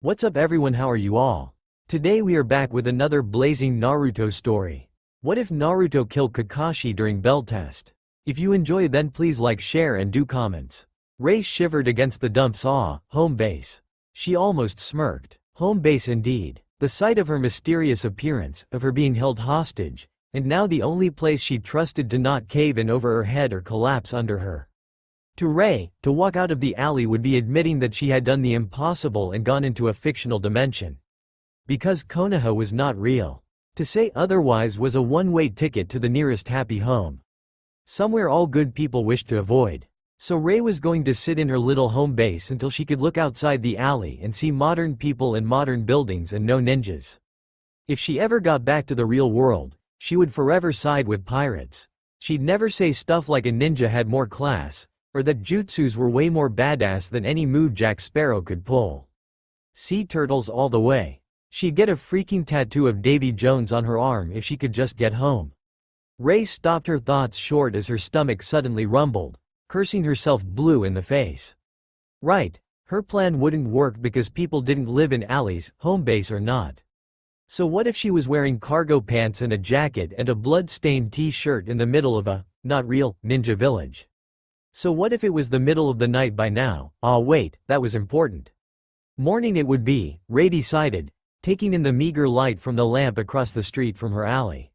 What's up everyone, how are you all? Today we are back with another blazing Naruto story. What if Naruto killed Kakashi during bell test? If you enjoy then please like, share and do comments. Rei shivered against the dump's home base. She almost smirked. Home base indeed. The sight of her mysterious appearance, of her being held hostage, and now the only place she trusted to not cave in over her head or collapse under her. To Rei, to walk out of the alley would be admitting that she had done the impossible and gone into a fictional dimension. Because Konoha was not real. To say otherwise was a one-way ticket to the nearest happy home. Somewhere all good people wished to avoid. So Rei was going to sit in her little home base until she could look outside the alley and see modern people and modern buildings and no ninjas. If she ever got back to the real world, she would forever side with pirates. She'd never say stuff like a ninja had more class, or that jutsus were way more badass than any move Jack Sparrow could pull. Sea turtles all the way. She'd get a freaking tattoo of Davy Jones on her arm if she could just get home. Rei stopped her thoughts short as her stomach suddenly rumbled, cursing herself blue in the face. Right, her plan wouldn't work because people didn't live in alleys, home base or not. So what if she was wearing cargo pants and a jacket and a blood-stained t-shirt in the middle of a, not real, ninja village? So what if it was the middle of the night by now? Wait, that was important. Morning it would be, Rei decided, taking in the meager light from the lamp across the street from her alley.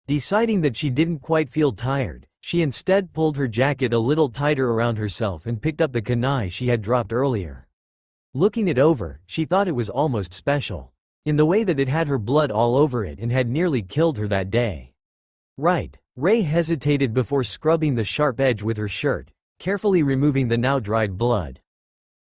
Deciding that she didn't quite feel tired, she instead pulled her jacket a little tighter around herself and picked up the kunai she had dropped earlier. Looking it over, she thought it was almost special, in the way that it had her blood all over it and had nearly killed her that day. Right. Rei hesitated before scrubbing the sharp edge with her shirt, carefully removing the now dried blood.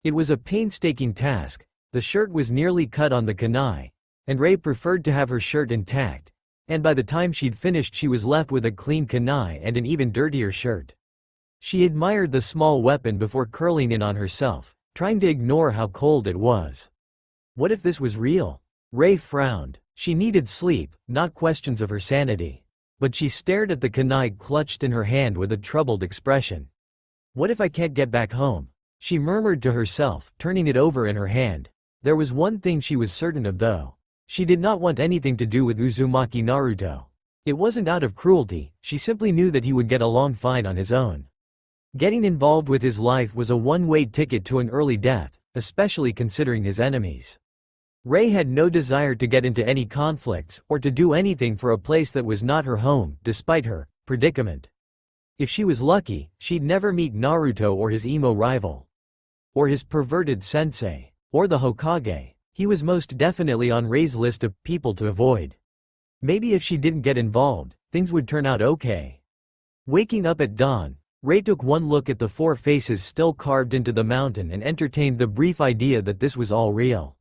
It was a painstaking task. The shirt was nearly cut on the kunai, and Rei preferred to have her shirt intact, and by the time she'd finished she was left with a clean kunai and an even dirtier shirt. She admired the small weapon before curling in on herself, trying to ignore how cold it was. What if this was real? Rei frowned. She needed sleep, not questions of her sanity. But she stared at the kunai clutched in her hand with a troubled expression. What if I can't get back home? She murmured to herself, turning it over in her hand. There was one thing she was certain of though. She did not want anything to do with Uzumaki Naruto. It wasn't out of cruelty, she simply knew that he would get along fine on his own. Getting involved with his life was a one-way ticket to an early death, especially considering his enemies. Rei had no desire to get into any conflicts or to do anything for a place that was not her home, despite her predicament. If she was lucky, she'd never meet Naruto or his emo rival. Or his perverted sensei. Or the Hokage. He was most definitely on Rei's list of people to avoid. Maybe if she didn't get involved, things would turn out okay. Waking up at dawn, Rei took one look at the four faces still carved into the mountain and entertained the brief idea that this was all real.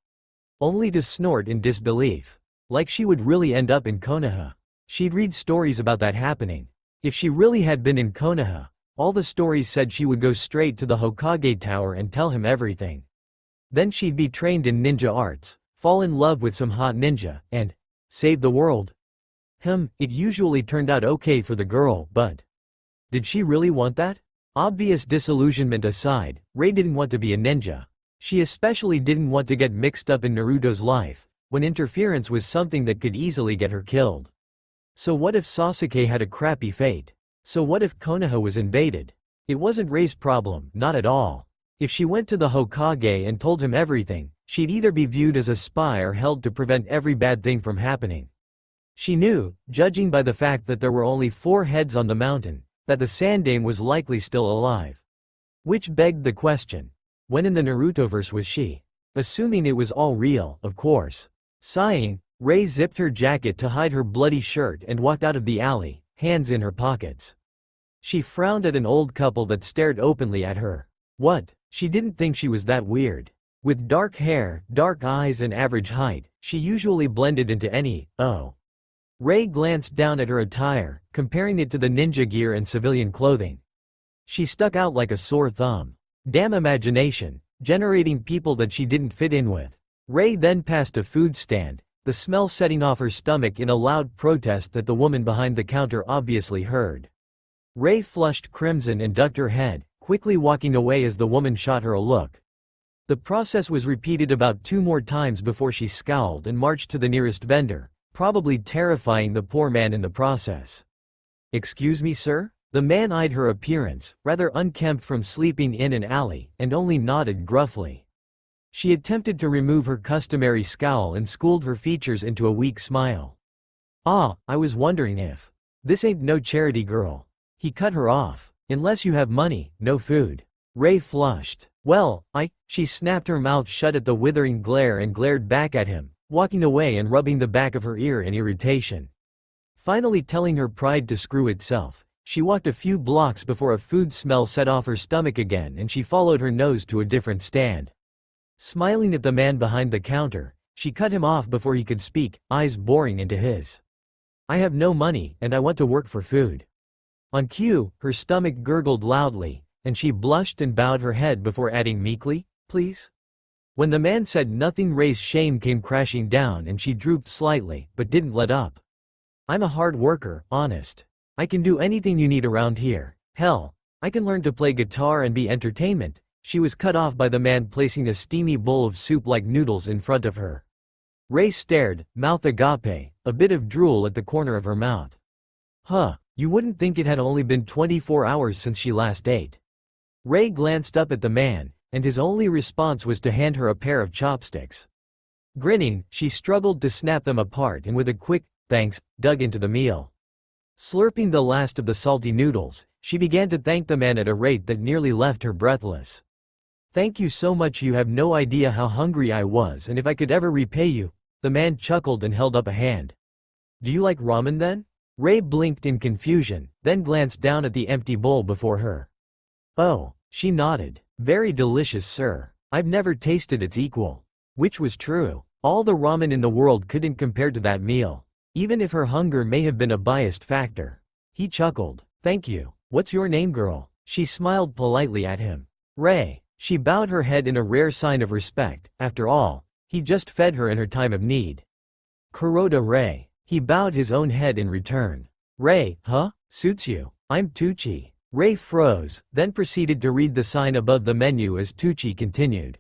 Only to snort in disbelief. Like she would really end up in Konoha. She'd read stories about that happening. If she really had been in Konoha, all the stories said she would go straight to the Hokage Tower and tell him everything. Then she'd be trained in ninja arts, fall in love with some hot ninja, and save the world. It usually turned out okay for the girl, but did she really want that? Obvious disillusionment aside, Rei didn't want to be a ninja. She especially didn't want to get mixed up in Naruto's life, when interference was something that could easily get her killed. So what if Sasuke had a crappy fate? So what if Konoha was invaded? It wasn't Rei's problem, not at all. If she went to the Hokage and told him everything, she'd either be viewed as a spy or held to prevent every bad thing from happening. She knew, judging by the fact that there were only 4 heads on the mountain, that the Sandaime was likely still alive. Which begged the question. When in the Narutoverse was she? Assuming it was all real, of course. Sighing, Rei zipped her jacket to hide her bloody shirt and walked out of the alley, hands in her pockets. She frowned at an old couple that stared openly at her. What? She didn't think she was that weird. With dark hair, dark eyes and average height, she usually blended into any. Rei glanced down at her attire, comparing it to the ninja gear and civilian clothing. She stuck out like a sore thumb. Damn imagination, generating people that she didn't fit in with. Rei then passed a food stand, the smell setting off her stomach in a loud protest that the woman behind the counter obviously heard. Rei flushed crimson and ducked her head, quickly walking away as the woman shot her a look. The process was repeated about 2 more times before she scowled and marched to the nearest vendor, probably terrifying the poor man in the process. "Excuse me, sir?" The man eyed her appearance, rather unkempt from sleeping in an alley, and only nodded gruffly. She attempted to remove her customary scowl and schooled her features into a weak smile. "Ah, I was wondering if. This ain't no charity girl." He cut her off. "Unless you have money, no food." Ray flushed. "Well, she snapped her mouth shut at the withering glare and glared back at him, walking away and rubbing the back of her ear in irritation. Finally telling her pride to screw itself, she walked a few blocks before a food smell set off her stomach again and she followed her nose to a different stand. Smiling at the man behind the counter, she cut him off before he could speak, eyes boring into his. "I have no money, and I want to work for food." On cue, her stomach gurgled loudly, and she blushed and bowed her head before adding meekly, "Please?" When the man said nothing, Ray's shame came crashing down and she drooped slightly, but didn't let up. "I'm a hard worker, honest. I can do anything you need around here. Hell, I can learn to play guitar and be entertainment." She was cut off by the man placing a steamy bowl of soup-like noodles in front of her. Ray stared, mouth agape, a bit of drool at the corner of her mouth. "Huh, you wouldn't think it had only been 24 hours since she last ate." Ray glanced up at the man, and his only response was to hand her a pair of chopsticks. Grinning, she struggled to snap them apart and with a quick, "Thanks," dug into the meal. Slurping the last of the salty noodles, she began to thank the man at a rate that nearly left her breathless. "Thank you so much, you have no idea how hungry I was and if I could ever repay you." The man chuckled and held up a hand. "Do you like ramen then?" Ray blinked in confusion, then glanced down at the empty bowl before her. "Oh," she nodded. "Very delicious, sir. I've never tasted its equal." Which was true. All the ramen in the world couldn't compare to that meal, even if her hunger may have been a biased factor. He chuckled. "Thank you. What's your name, girl?" She smiled politely at him. "Ray." She bowed her head in a rare sign of respect. After all, he just fed her in her time of need. "Kuroda Ray." He bowed his own head in return. "Ray, huh? Suits you. I'm Tucci." Ray froze, then proceeded to read the sign above the menu as Tucci continued.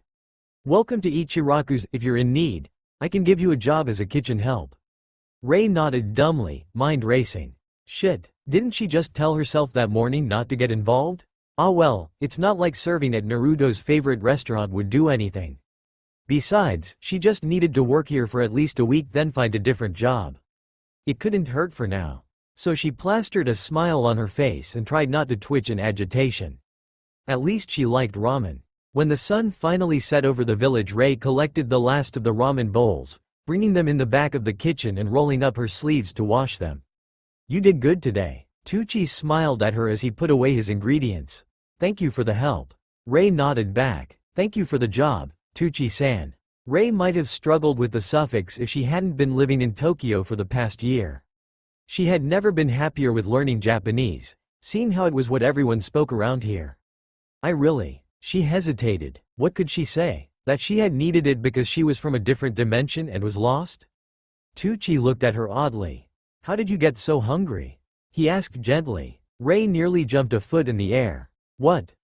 "Welcome to Ichiraku's. If you're in need, I can give you a job as a kitchen help." Ray nodded dumbly, mind racing. Shit, didn't she just tell herself that morning not to get involved? Ah well, it's not like serving at Naruto's favorite restaurant would do anything. Besides, she just needed to work here for at least a week then find a different job. It couldn't hurt for now. So she plastered a smile on her face and tried not to twitch in agitation. At least she liked ramen. When the sun finally set over the village, Ray collected the last of the ramen bowls, bringing them in the back of the kitchen and rolling up her sleeves to wash them. "You did good today." Tucci smiled at her as he put away his ingredients. "Thank you for the help." Ray nodded back. "Thank you for the job, Tucci-san." Ray might have struggled with the suffix if she hadn't been living in Tokyo for the past year. She had never been happier with learning Japanese, seeing how it was what everyone spoke around here. She hesitated. What could she say? That she had needed it because she was from a different dimension and was lost? Tucci looked at her oddly. "How did you get so hungry?" he asked gently. Ray nearly jumped a foot in the air. What?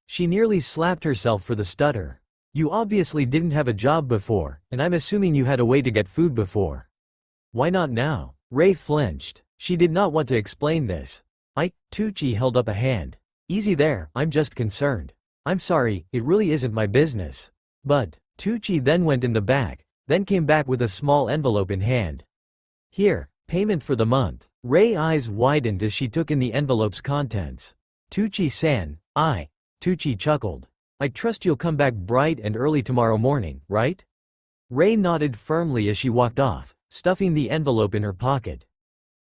She nearly slapped herself for the stutter. "You obviously didn't have a job before, and I'm assuming you had a way to get food before." "Why not now?" Ray flinched. She did not want to explain this. Tucci held up a hand. "Easy there, I'm just concerned." "I'm sorry, it really isn't my business." "But," Tucci then went in the back, then came back with a small envelope in hand. "Here, payment for the month." Ray's eyes widened as she took in the envelope's contents. "Tucci-san, Tucci chuckled. "I trust you'll come back bright and early tomorrow morning, right?" Ray nodded firmly as she walked off, stuffing the envelope in her pocket.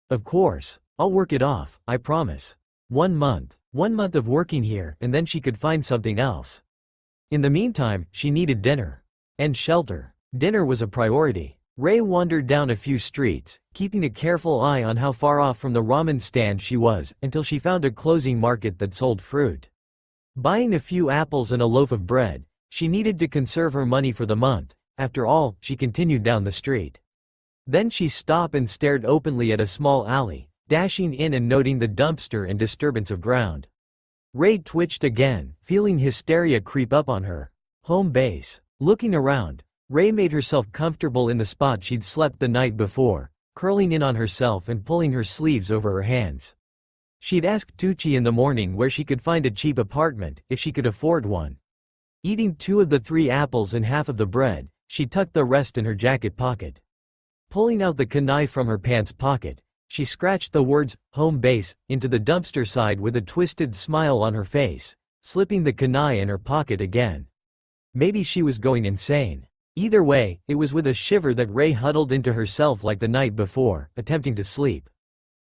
"Of course, I'll work it off, I promise. 1 month. 1 month of working here and then she could find something else. In the meantime, she needed dinner. And shelter. Dinner was a priority. Ray wandered down a few streets, keeping a careful eye on how far off from the ramen stand she was, until she found a closing market that sold fruit. Buying a few apples and a loaf of bread, she needed to conserve her money for the month. After all, she continued down the street. Then she stopped and stared openly at a small alley, dashing in and noting the dumpster and disturbance of ground. Ray twitched again, feeling hysteria creep up on her. Home base. Looking around, Rei made herself comfortable in the spot she'd slept the night before, curling in on herself and pulling her sleeves over her hands. She'd asked Tucci in the morning where she could find a cheap apartment, if she could afford one. Eating 2 of the 3 apples and half of the bread, she tucked the rest in her jacket pocket. Pulling out the kunai from her pants pocket, she scratched the words, home base, into the dumpster side with a twisted smile on her face, slipping the kunai in her pocket again. Maybe she was going insane. Either way, it was with a shiver that Rei huddled into herself like the night before, attempting to sleep.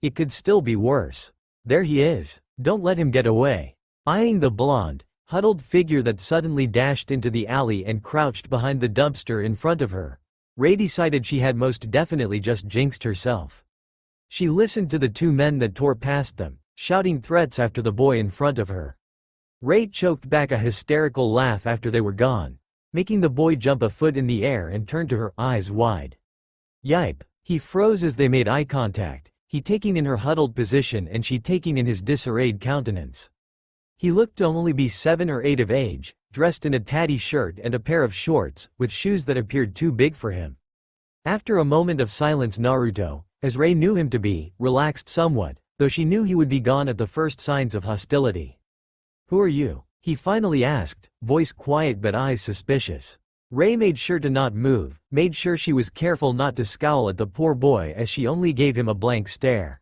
It could still be worse. There he is. Don't let him get away. Eyeing the blonde, huddled figure that suddenly dashed into the alley and crouched behind the dumpster in front of her, Rei decided she had most definitely just jinxed herself. She listened to the 2 men that tore past them, shouting threats after the boy in front of her. Rei choked back a hysterical laugh after they were gone, making the boy jump a foot in the air and turn to her, eyes wide. Yipe! He froze as they made eye contact, he taking in her huddled position and she taking in his disarrayed countenance. He looked to only be 7 or 8 of age, dressed in a tatty shirt and a pair of shorts, with shoes that appeared too big for him. After a moment of silence, Naruto, as Rei knew him to be, relaxed somewhat, though she knew he would be gone at the first signs of hostility. "Who are you?" he finally asked, voice quiet but eyes suspicious. Rei made sure to not move, made sure she was careful not to scowl at the poor boy as she only gave him a blank stare.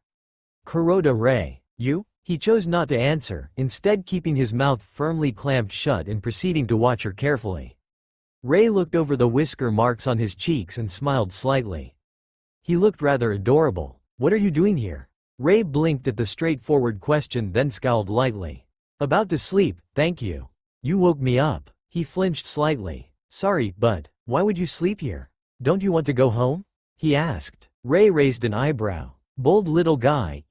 "Kuroda Rei. You?" He chose not to answer, instead keeping his mouth firmly clamped shut and proceeding to watch her carefully. Rei looked over the whisker marks on his cheeks and smiled slightly. He looked rather adorable. "What are you doing here?" Rei blinked at the straightforward question then scowled lightly. "About to sleep, thank you. You woke me up." He flinched slightly. "Sorry, but why would you sleep here? Don't you want to go home?" he asked. Rei raised an eyebrow. "Bold little guy,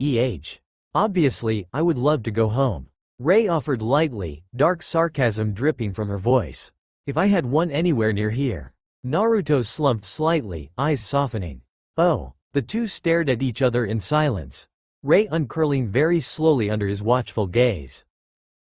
Obviously, I would love to go home." Rei offered lightly, dark sarcasm dripping from her voice. "If I had one anywhere near here." Naruto slumped slightly, eyes softening. "Oh." The 2 stared at each other in silence, Rei uncurling very slowly under his watchful gaze.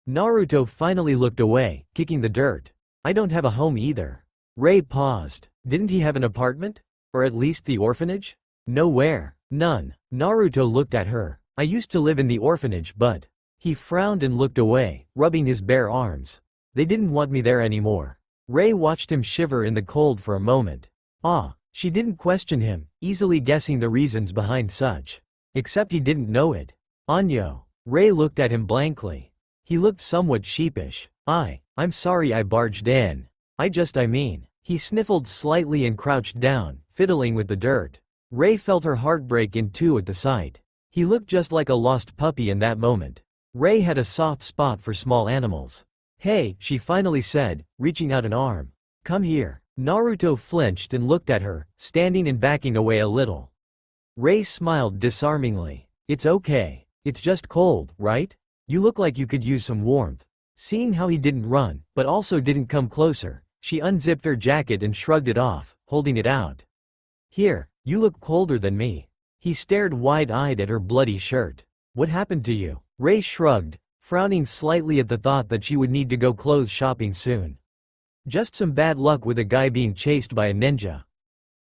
Naruto finally looked away, kicking the dirt. "I don't have a home either." Rei paused. Didn't he have an apartment? Or at least the orphanage? "Nowhere. None." Naruto looked at her. "I used to live in the orphanage but..." He frowned and looked away, rubbing his bare arms. "They didn't want me there anymore." Rei watched him shiver in the cold for a moment. Ah, she didn't question him, easily guessing the reasons behind such. Except he didn't know it. "Anyo." Rei looked at him blankly. He looked somewhat sheepish. I'm sorry I barged in. I mean." He sniffled slightly and crouched down, fiddling with the dirt. Rei felt her heart break in 2 at the sight. He looked just like a lost puppy in that moment. Rei had a soft spot for small animals. "Hey," she finally said, reaching out an arm. "Come here." Naruto flinched and looked at her, standing and backing away a little. Rei smiled disarmingly. "It's okay. It's just cold, right? You look like you could use some warmth." Seeing how he didn't run, but also didn't come closer, she unzipped her jacket and shrugged it off, holding it out. "Here, you look colder than me." He stared wide-eyed at her bloody shirt. "What happened to you?" Rei shrugged, frowning slightly at the thought that she would need to go clothes shopping soon. "Just some bad luck with a guy being chased by a ninja."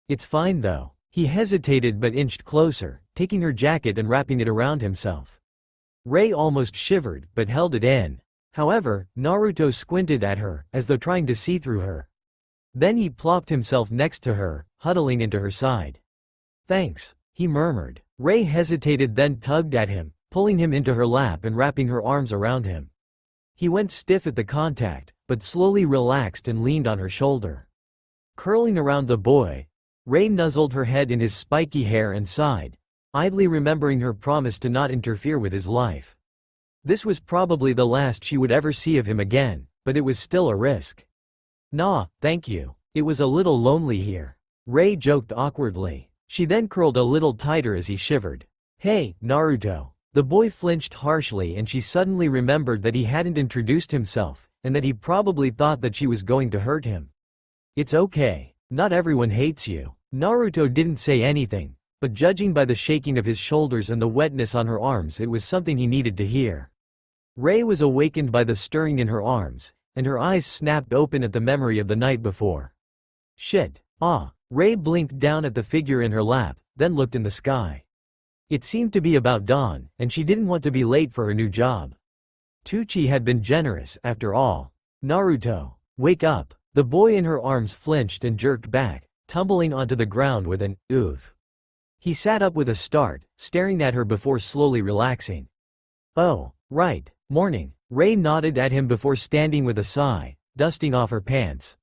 "It's fine though." He hesitated but inched closer, taking her jacket and wrapping it around himself. Rei almost shivered, but held it in. However, Naruto squinted at her, as though trying to see through her. Then he plopped himself next to her, huddling into her side. "Thanks," he murmured. Rei hesitated then tugged at him, pulling him into her lap and wrapping her arms around him. He went stiff at the contact, but slowly relaxed and leaned on her shoulder. Curling around the boy, Rei nuzzled her head in his spiky hair and sighed, idly remembering her promise to not interfere with his life. This was probably the last she would ever see of him again, but it was still a risk. "Nah, thank you. It was a little lonely here." Rei joked awkwardly. She then curled a little tighter as he shivered. "Hey, Naruto." The boy flinched harshly and she suddenly remembered that he hadn't introduced himself, and that he probably thought that she was going to hurt him. "It's okay. Not everyone hates you." Naruto didn't say anything, but judging by the shaking of his shoulders and the wetness on her arms, it was something he needed to hear. Rei was awakened by the stirring in her arms, and her eyes snapped open at the memory of the night before. Shit. Ah. Ray blinked down at the figure in her lap, then looked in the sky. It seemed to be about dawn, and she didn't want to be late for her new job. Tucci had been generous, after all. Naruto. Wake up. The boy in her arms flinched and jerked back, tumbling onto the ground with an oof. He sat up with a start, staring at her before slowly relaxing. Oh, right. Morning. Ray nodded at him before standing with a sigh, dusting off her pants.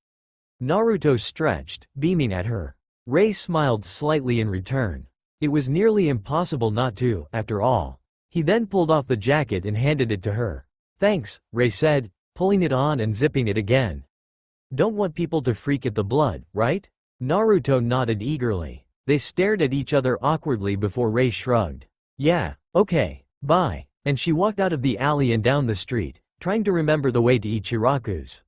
Naruto stretched, beaming at her. Ray smiled slightly in return. It was nearly impossible not to, after all. He then pulled off the jacket and handed it to her. Thanks, Ray said, pulling it on and zipping it again. Don't want people to freak at the blood, right? Naruto nodded eagerly. They stared at each other awkwardly before Ray shrugged. Yeah, okay, bye. And she walked out of the alley and down the street, trying to remember the way to Ichiraku's.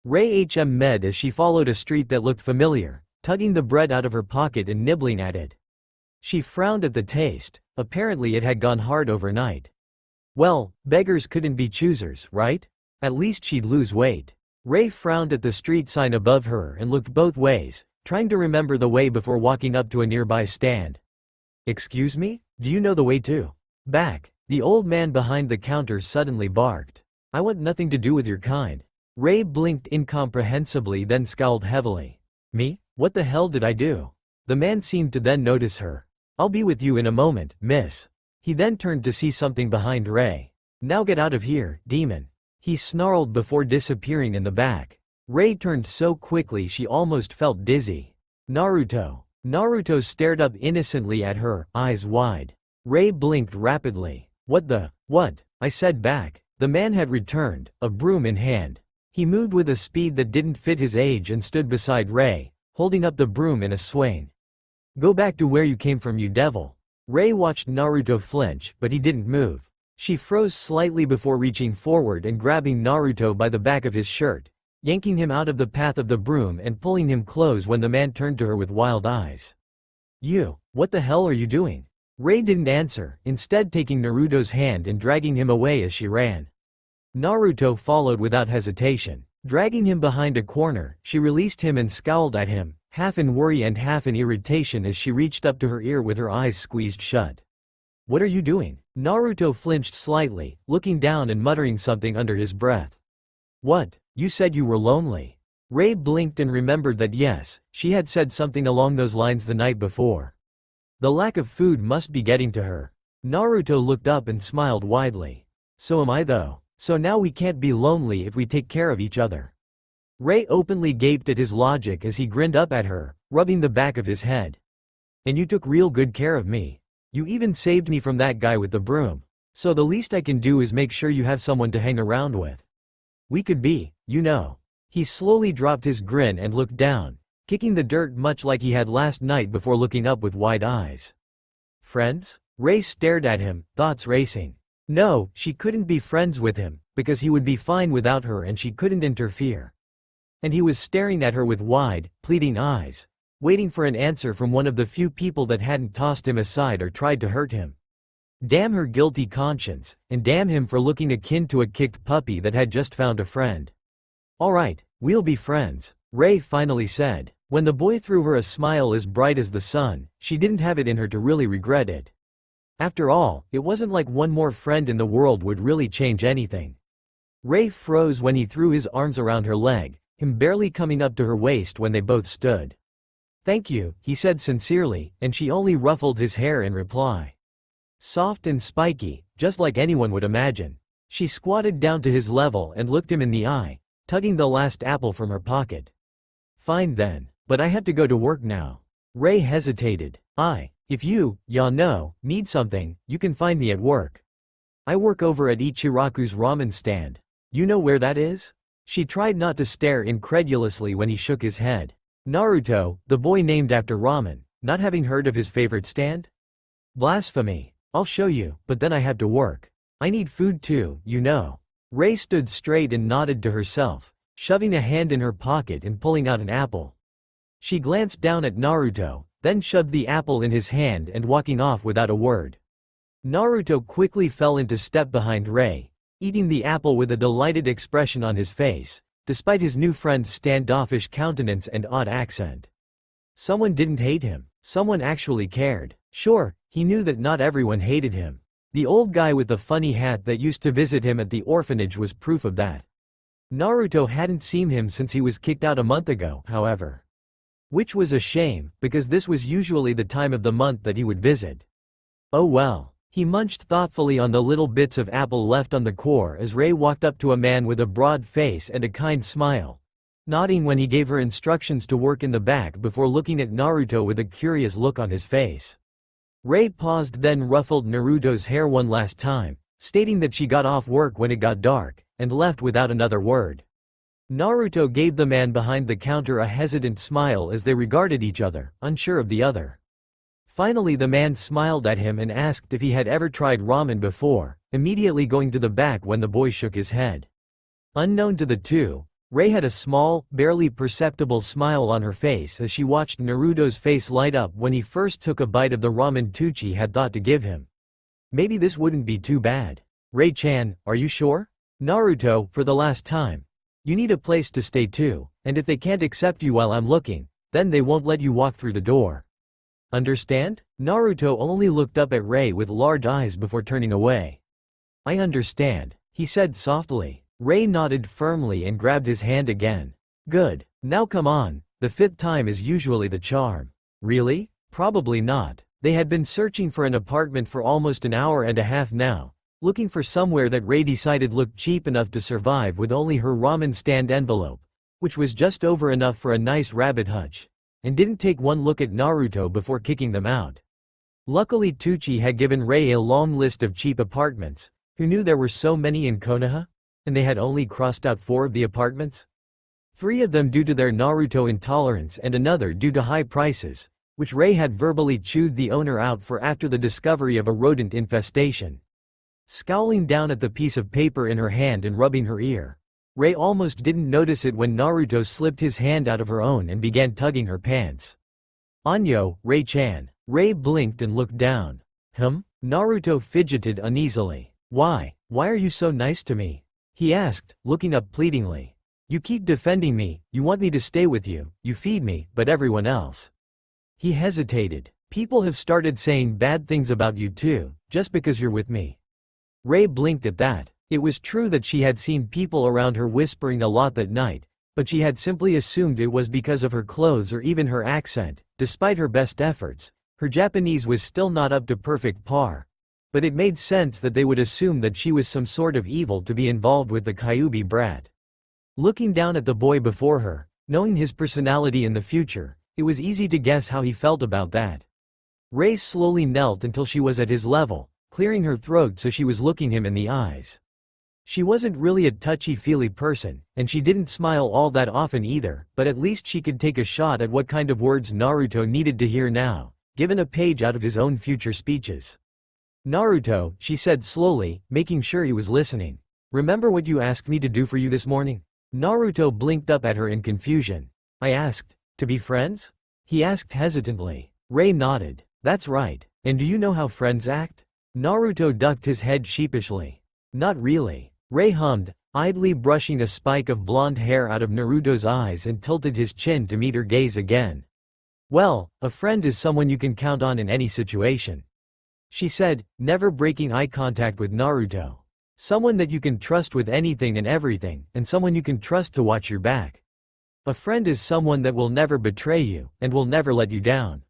Ray med as she followed a street that looked familiar, tugging the bread out of her pocket and nibbling at it. She frowned at the taste. Apparently it had gone hard overnight. Well, beggars couldn't be choosers, right? At least she'd lose weight. Ray frowned at the street sign above her and looked both ways, trying to remember the way before walking up to a nearby stand. Excuse me? Do you know the way to? Back. The old man behind the counter suddenly barked. I want nothing to do with your kind. Ray blinked incomprehensibly, then scowled heavily. Me? What the hell did I do? The man seemed to then notice her. I'll be with you in a moment, miss. He then turned to see something behind Ray. Now get out of here, demon. He snarled before disappearing in the back. Ray turned so quickly she almost felt dizzy. Naruto. Naruto stared up innocently at her, eyes wide. Ray blinked rapidly. What? I said back. The man had returned, a broom in hand. He moved with a speed that didn't fit his age and stood beside Ray, holding up the broom in a swing. Go back to where you came from, you devil. Ray watched Naruto flinch, but he didn't move. She froze slightly before reaching forward and grabbing Naruto by the back of his shirt, yanking him out of the path of the broom and pulling him close when the man turned to her with wild eyes. You, what the hell are you doing? Ray didn't answer, instead taking Naruto's hand and dragging him away as she ran. Naruto followed without hesitation. Dragging him behind a corner, she released him and scowled at him, half in worry and half in irritation as she reached up to her ear with her eyes squeezed shut. What are you doing? Naruto flinched slightly, looking down and muttering something under his breath. What? You said you were lonely. Ray blinked and remembered that yes, she had said something along those lines the night before. The lack of food must be getting to her. Naruto looked up and smiled widely. So am I though. So now we can't be lonely if we take care of each other. Ray openly gaped at his logic as he grinned up at her, rubbing the back of his head. And you took real good care of me. You even saved me from that guy with the broom. So the least I can do is make sure you have someone to hang around with. We could be, you know. He slowly dropped his grin and looked down, kicking the dirt much like he had last night before looking up with wide eyes. Friends? Ray stared at him, thoughts racing. No, she couldn't be friends with him, because he would be fine without her and she couldn't interfere. And he was staring at her with wide, pleading eyes, waiting for an answer from one of the few people that hadn't tossed him aside or tried to hurt him. Damn her guilty conscience, and damn him for looking akin to a kicked puppy that had just found a friend. Alright, we'll be friends, Ray finally said. When the boy threw her a smile as bright as the sun, she didn't have it in her to really regret it. After all, it wasn't like one more friend in the world would really change anything. Ray froze when he threw his arms around her leg, him barely coming up to her waist when they both stood. Thank you, he said sincerely, and she only ruffled his hair in reply. Soft and spiky, just like anyone would imagine. She squatted down to his level and looked him in the eye, tugging the last apple from her pocket. Fine then, but I have to go to work now. Ray hesitated. If you, know, need something, you can find me at work. I work over at Ichiraku's ramen stand. You know where that is? She tried not to stare incredulously when he shook his head. Naruto, the boy named after ramen, not having heard of his favorite stand? Blasphemy. I'll show you, but then I have to work. I need food too, you know. Ray stood straight and nodded to herself, shoving a hand in her pocket and pulling out an apple. She glanced down at Naruto, then shoved the apple in his hand and walking off without a word. Naruto quickly fell into step behind Ray, eating the apple with a delighted expression on his face, despite his new friend's standoffish countenance and odd accent. Someone didn't hate him. Someone actually cared. Sure, he knew that not everyone hated him. The old guy with the funny hat that used to visit him at the orphanage was proof of that. Naruto hadn't seen him since he was kicked out a month ago, however. Which was a shame, because this was usually the time of the month that he would visit. Oh well. He munched thoughtfully on the little bits of apple left on the core as Rei walked up to a man with a broad face and a kind smile, nodding when he gave her instructions to work in the back before looking at Naruto with a curious look on his face. Rei paused, then ruffled Naruto's hair one last time, stating that she got off work when it got dark, and left without another word. Naruto gave the man behind the counter a hesitant smile as they regarded each other, unsure of the other. Finally the man smiled at him and asked if he had ever tried ramen before, immediately going to the back when the boy shook his head. Unknown to the two, Rei had a small, barely perceptible smile on her face as she watched Naruto's face light up when he first took a bite of the ramen Tucci had thought to give him. Maybe this wouldn't be too bad. Rei-chan, are you sure? Naruto, for the last time. You need a place to stay too, and if they can't accept you while I'm looking, then they won't let you walk through the door. Understand? Naruto only looked up at Rei with large eyes before turning away. I understand, he said softly. Rei nodded firmly and grabbed his hand again. Good. Now come on, the fifth time is usually the charm. Really? Probably not. They had been searching for an apartment for almost an hour and a half now, looking for somewhere that Rei decided looked cheap enough to survive with only her ramen stand envelope, which was just over enough for a nice rabbit hutch, and didn't take one look at Naruto before kicking them out. Luckily Tucci had given Rei a long list of cheap apartments. Who knew there were so many in Konoha? And they had only crossed out 4 of the apartments? 3 of them due to their Naruto intolerance and another due to high prices, which Rei had verbally chewed the owner out for after the discovery of a rodent infestation. Scowling down at the piece of paper in her hand and rubbing her ear, Rei almost didn't notice it when Naruto slipped his hand out of her own and began tugging her pants. Anyo, Rei-chan. Rei blinked and looked down. Naruto fidgeted uneasily. Why are you so nice to me? He asked, looking up pleadingly. You keep defending me, you want me to stay with you, you feed me, but everyone else. He hesitated. People have started saying bad things about you too, just because you're with me. Rei blinked at that. It was true that she had seen people around her whispering a lot that night, but she had simply assumed it was because of her clothes or even her accent. Despite her best efforts, her Japanese was still not up to perfect par. But it made sense that they would assume that she was some sort of evil to be involved with the Kyuubi brat. Looking down at the boy before her, knowing his personality in the future, it was easy to guess how he felt about that. Rei slowly knelt until she was at his level, clearing her throat so she was looking him in the eyes. She wasn't really a touchy-feely person, and she didn't smile all that often either, but at least she could take a shot at what kind of words Naruto needed to hear now, given a page out of his own future speeches. Naruto, she said slowly, making sure he was listening. Remember what you asked me to do for you this morning? Naruto blinked up at her in confusion. I asked, to be friends? He asked hesitantly. Rei nodded. That's right. And do you know how friends act? Naruto ducked his head sheepishly. Not really. Rei hummed, idly brushing a spike of blonde hair out of Naruto's eyes and tilted his chin to meet her gaze again. Well, a friend is someone you can count on in any situation, she said, never breaking eye contact with Naruto. Someone that you can trust with anything and everything, and someone you can trust to watch your back. A friend is someone that will never betray you, and will never let you down.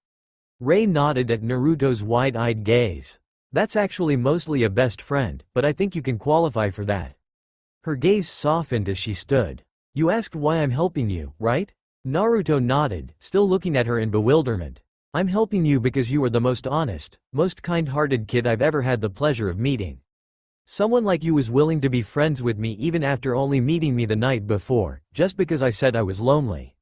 Rei nodded at Naruto's wide-eyed gaze. That's actually mostly a best friend, but I think you can qualify for that. Her gaze softened as she stood. You asked why I'm helping you, right? Naruto nodded, still looking at her in bewilderment. I'm helping you because you are the most honest, most kind-hearted kid I've ever had the pleasure of meeting. Someone like you was willing to be friends with me even after only meeting me the night before, just because I said I was lonely.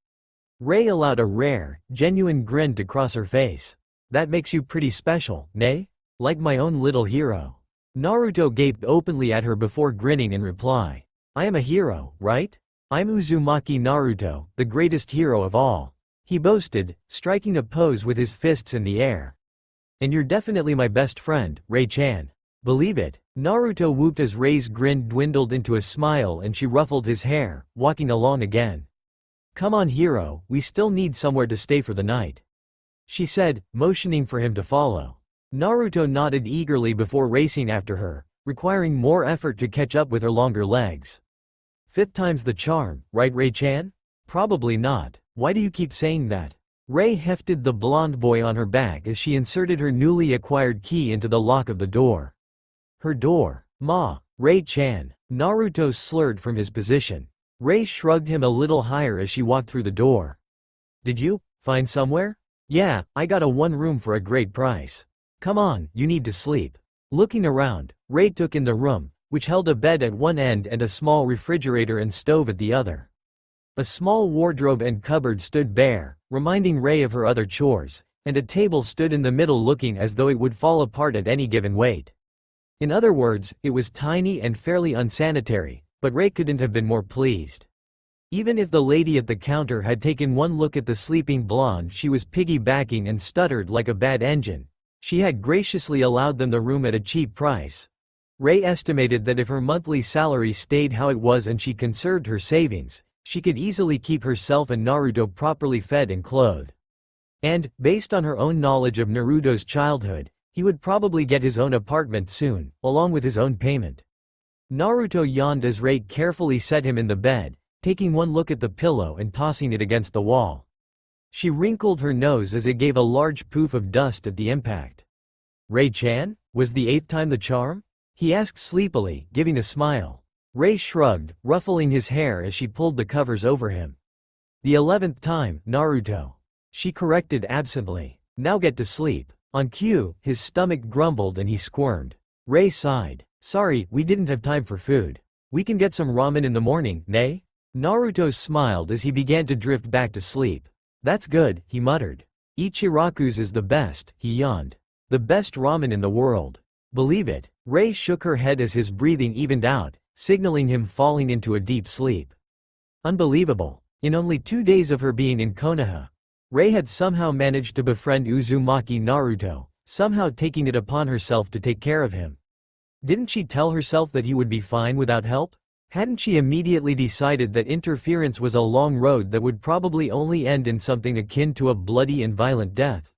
Rei allowed a rare, genuine grin to cross her face. That makes you pretty special, nay? Like my own little hero. Naruto gaped openly at her before grinning in reply. I am a hero, right? I'm Uzumaki Naruto, the greatest hero of all. He boasted, striking a pose with his fists in the air. And you're definitely my best friend, Rei-chan. Believe it. Naruto whooped as Rei's grin dwindled into a smile and she ruffled his hair, walking along again. Come on hero, we still need somewhere to stay for the night, she said, motioning for him to follow. Naruto nodded eagerly before racing after her, requiring more effort to catch up with her longer legs. Fifth time's the charm, right Rei-chan? Probably not. Why do you keep saying that? Rei hefted the blonde boy on her back as she inserted her newly acquired key into the lock of the door. Her door. Ma. Rei-chan. Naruto slurred from his position. Rei shrugged him a little higher as she walked through the door. Did you find somewhere? Yeah, I got a one room for a great price. Come on, you need to sleep. Looking around, Rei took in the room, which held a bed at one end and a small refrigerator and stove at the other. A small wardrobe and cupboard stood bare, reminding Rei of her other chores, and a table stood in the middle looking as though it would fall apart at any given weight. In other words, it was tiny and fairly unsanitary, but Rei couldn't have been more pleased. Even if the lady at the counter had taken one look at the sleeping blonde she was piggybacking and stuttered like a bad engine, she had graciously allowed them the room at a cheap price. Rei estimated that if her monthly salary stayed how it was and she conserved her savings, she could easily keep herself and Naruto properly fed and clothed. And, based on her own knowledge of Naruto's childhood, he would probably get his own apartment soon, along with his own payment. Naruto yawned as Rei carefully set him in the bed, taking one look at the pillow and tossing it against the wall. She wrinkled her nose as it gave a large poof of dust at the impact. Rei-chan? Was the eighth time the charm? He asked sleepily, giving a smile. Rei shrugged, ruffling his hair as she pulled the covers over him. The 11th time, Naruto. She corrected absently. Now get to sleep. On cue, his stomach grumbled and he squirmed. Rei sighed. Sorry, we didn't have time for food. We can get some ramen in the morning, nay? Naruto smiled as he began to drift back to sleep. That's good, he muttered. Ichiraku's is the best, he yawned. The best ramen in the world. Believe it. Rei shook her head as his breathing evened out, signaling him falling into a deep sleep. Unbelievable. In only 2 days of her being in Konoha, Rei had somehow managed to befriend Uzumaki Naruto, somehow taking it upon herself to take care of him. Didn't she tell herself that he would be fine without help? Hadn't she immediately decided that interference was a long road that would probably only end in something akin to a bloody and violent death?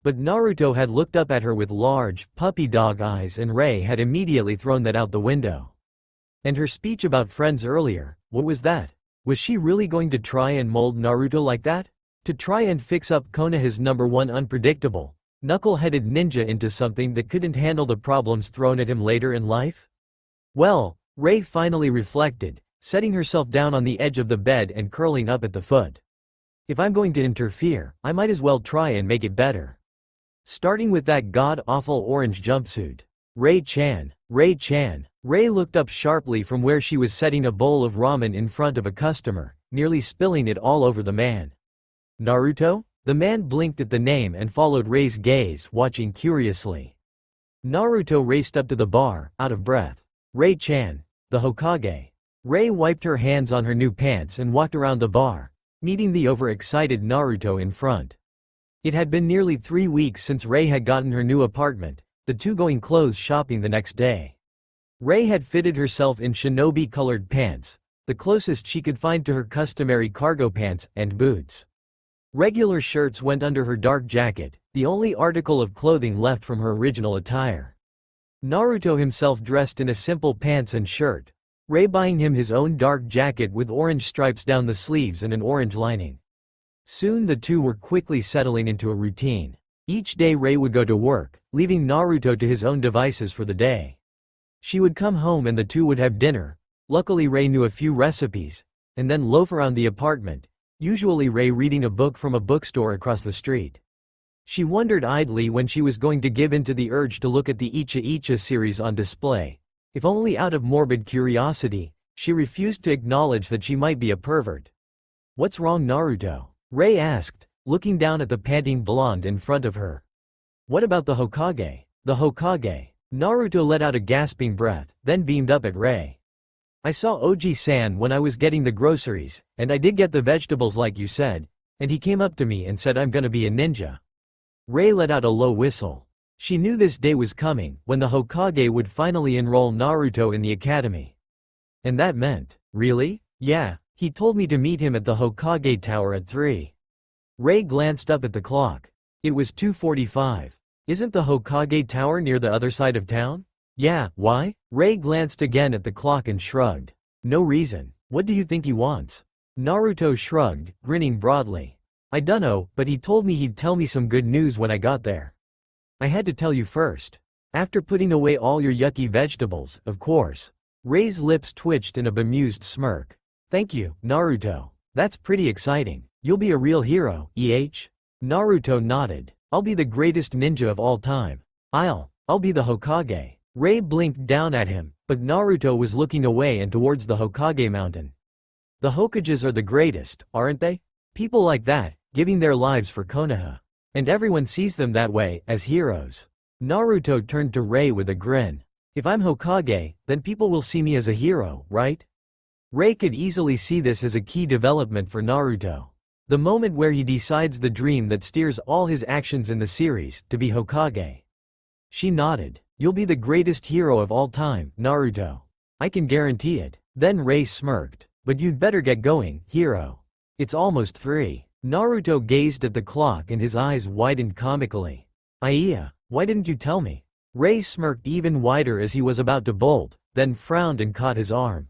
But Naruto had looked up at her with large, puppy dog eyes and Rei had immediately thrown that out the window. And her speech about friends earlier, what was that? Was she really going to try and mold Naruto like that? To try and fix up Konoha's #1 unpredictable, knuckle-headed ninja into something that couldn't handle the problems thrown at him later in life? Well, Rei finally reflected, setting herself down on the edge of the bed and curling up at the foot. If I'm going to interfere, I might as well try and make it better. Starting with that god-awful orange jumpsuit. Rei-chan, Rei-chan. Rei looked up sharply from where she was setting a bowl of ramen in front of a customer, nearly spilling it all over the man. Naruto? The man blinked at the name and followed Rei's gaze, watching curiously. Naruto raced up to the bar, out of breath. Rei-chan, the Hokage. Rei wiped her hands on her new pants and walked around the bar, meeting the overexcited Naruto in front. It had been nearly 3 weeks since Rei had gotten her new apartment, the two going clothes shopping the next day. Rei had fitted herself in shinobi-colored pants, the closest she could find to her customary cargo pants, and boots. Regular shirts went under her dark jacket, the only article of clothing left from her original attire. Naruto himself dressed in a simple pants and shirt, Rei buying him his own dark jacket with orange stripes down the sleeves and an orange lining. Soon the two were quickly settling into a routine. Each day Rei would go to work, leaving Naruto to his own devices for the day. She would come home and the two would have dinner. Luckily Rei knew a few recipes, and then loaf around the apartment, usually Rei reading a book from a bookstore across the street. She wondered idly when she was going to give in to the urge to look at the Icha Icha series on display. If only out of morbid curiosity, she refused to acknowledge that she might be a pervert. What's wrong Naruto? Rei asked, looking down at the panting blonde in front of her. What about the Hokage? The Hokage. Naruto let out a gasping breath, then beamed up at Rei. I saw Oji-san when I was getting the groceries, and I did get the vegetables like you said, and he came up to me and said I'm gonna be a ninja. Rei let out a low whistle. She knew this day was coming, when the Hokage would finally enroll Naruto in the academy. And that meant, really? Yeah, he told me to meet him at the Hokage Tower at 3. Ray glanced up at the clock. It was 2:45. Isn't the Hokage Tower near the other side of town? Yeah, why? Ray glanced again at the clock and shrugged. No reason. What do you think he wants? Naruto shrugged, grinning broadly. I dunno, but he told me he'd tell me some good news when I got there. I had to tell you first. After putting away all your yucky vegetables, of course. Ray's lips twitched in a bemused smirk. Thank you, Naruto. That's pretty exciting. You'll be a real hero, Naruto nodded. I'll be the greatest ninja of all time. I'll be the Hokage. Ray blinked down at him, but Naruto was looking away and towards the Hokage mountain. The Hokages are the greatest, aren't they? People like that, giving their lives for Konoha. And everyone sees them that way, as heroes. Naruto turned to Ray with a grin. If I'm Hokage, then people will see me as a hero, right? Ray could easily see this as a key development for Naruto. The moment where he decides the dream that steers all his actions in the series, to be Hokage. She nodded. You'll be the greatest hero of all time, Naruto. I can guarantee it. Then Ray smirked. But you'd better get going, hero. It's almost 3. Naruto gazed at the clock and his eyes widened comically. Aiya, why didn't you tell me? Ray smirked even wider as he was about to bolt, then frowned and caught his arm.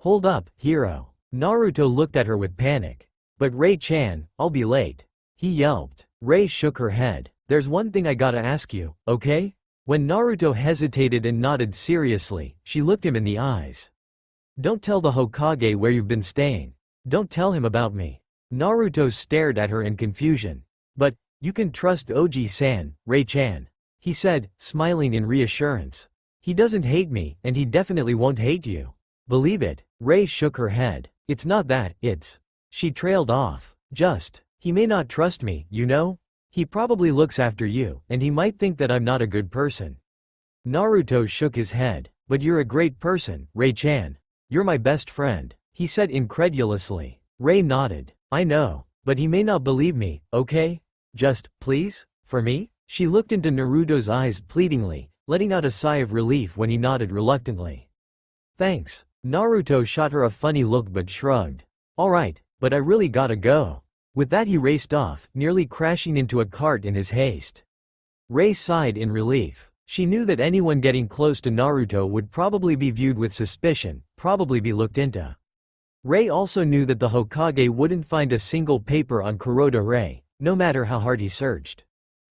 Hold up, hero. Naruto looked at her with panic. But Ray-chan, I'll be late. He yelped. Ray shook her head. There's one thing I gotta ask you, okay? When Naruto hesitated and nodded seriously, she looked him in the eyes. Don't tell the Hokage where you've been staying. Don't tell him about me. Naruto stared at her in confusion. But, you can trust Oji-san, Ray-chan. He said, smiling in reassurance. He doesn't hate me, and he definitely won't hate you. Believe it. Ray shook her head. It's not that, it's... She trailed off. Just, he may not trust me, you know? He probably looks after you, and he might think that I'm not a good person. Naruto shook his head. But you're a great person, Ray-chan. You're my best friend, he said incredulously. Ray nodded. I know, but he may not believe me, okay? Just, please? For me? She looked into Naruto's eyes pleadingly, letting out a sigh of relief when he nodded reluctantly. Thanks. Naruto shot her a funny look but shrugged. Alright, but I really gotta go. With that he raced off, nearly crashing into a cart in his haste. Ray sighed in relief. She knew that anyone getting close to Naruto would probably be viewed with suspicion, probably be looked into. Ray also knew that the Hokage wouldn't find a single paper on Kuroda Ray, no matter how hard he searched.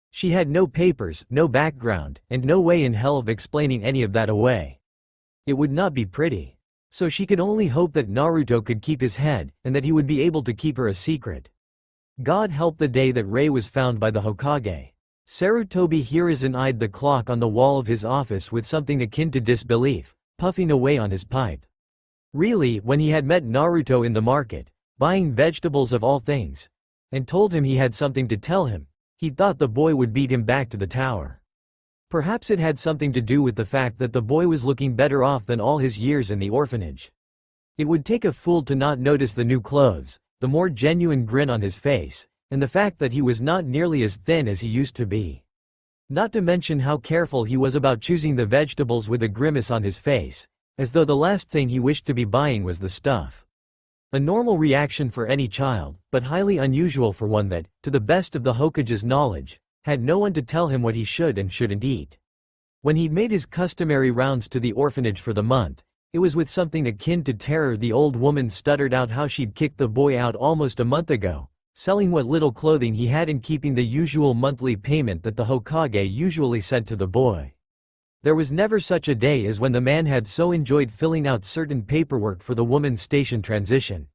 She had no papers, no background, and no way in hell of explaining any of that away. It would not be pretty. So she could only hope that Naruto could keep his head, and that he would be able to keep her a secret. God help the day that Ray was found by the Hokage. Sarutobi Hiruzen eyed the clock on the wall of his office with something akin to disbelief, puffing away on his pipe. Really, when he had met Naruto in the market, buying vegetables of all things, and told him he had something to tell him, he thought the boy would beat him back to the tower. Perhaps it had something to do with the fact that the boy was looking better off than all his years in the orphanage. It would take a fool to not notice the new clothes, the more genuine grin on his face, and the fact that he was not nearly as thin as he used to be. Not to mention how careful he was about choosing the vegetables with a grimace on his face, as though the last thing he wished to be buying was the stuff. A normal reaction for any child, but highly unusual for one that, to the best of the Hokage's knowledge, had no one to tell him what he should and shouldn't eat. When he'd made his customary rounds to the orphanage for the month, it was with something akin to terror the old woman stuttered out how she'd kicked the boy out almost a month ago, selling what little clothing he had and keeping the usual monthly payment that the Hokage usually sent to the boy. There was never such a day as when the man had so enjoyed filling out certain paperwork for the woman's station transition.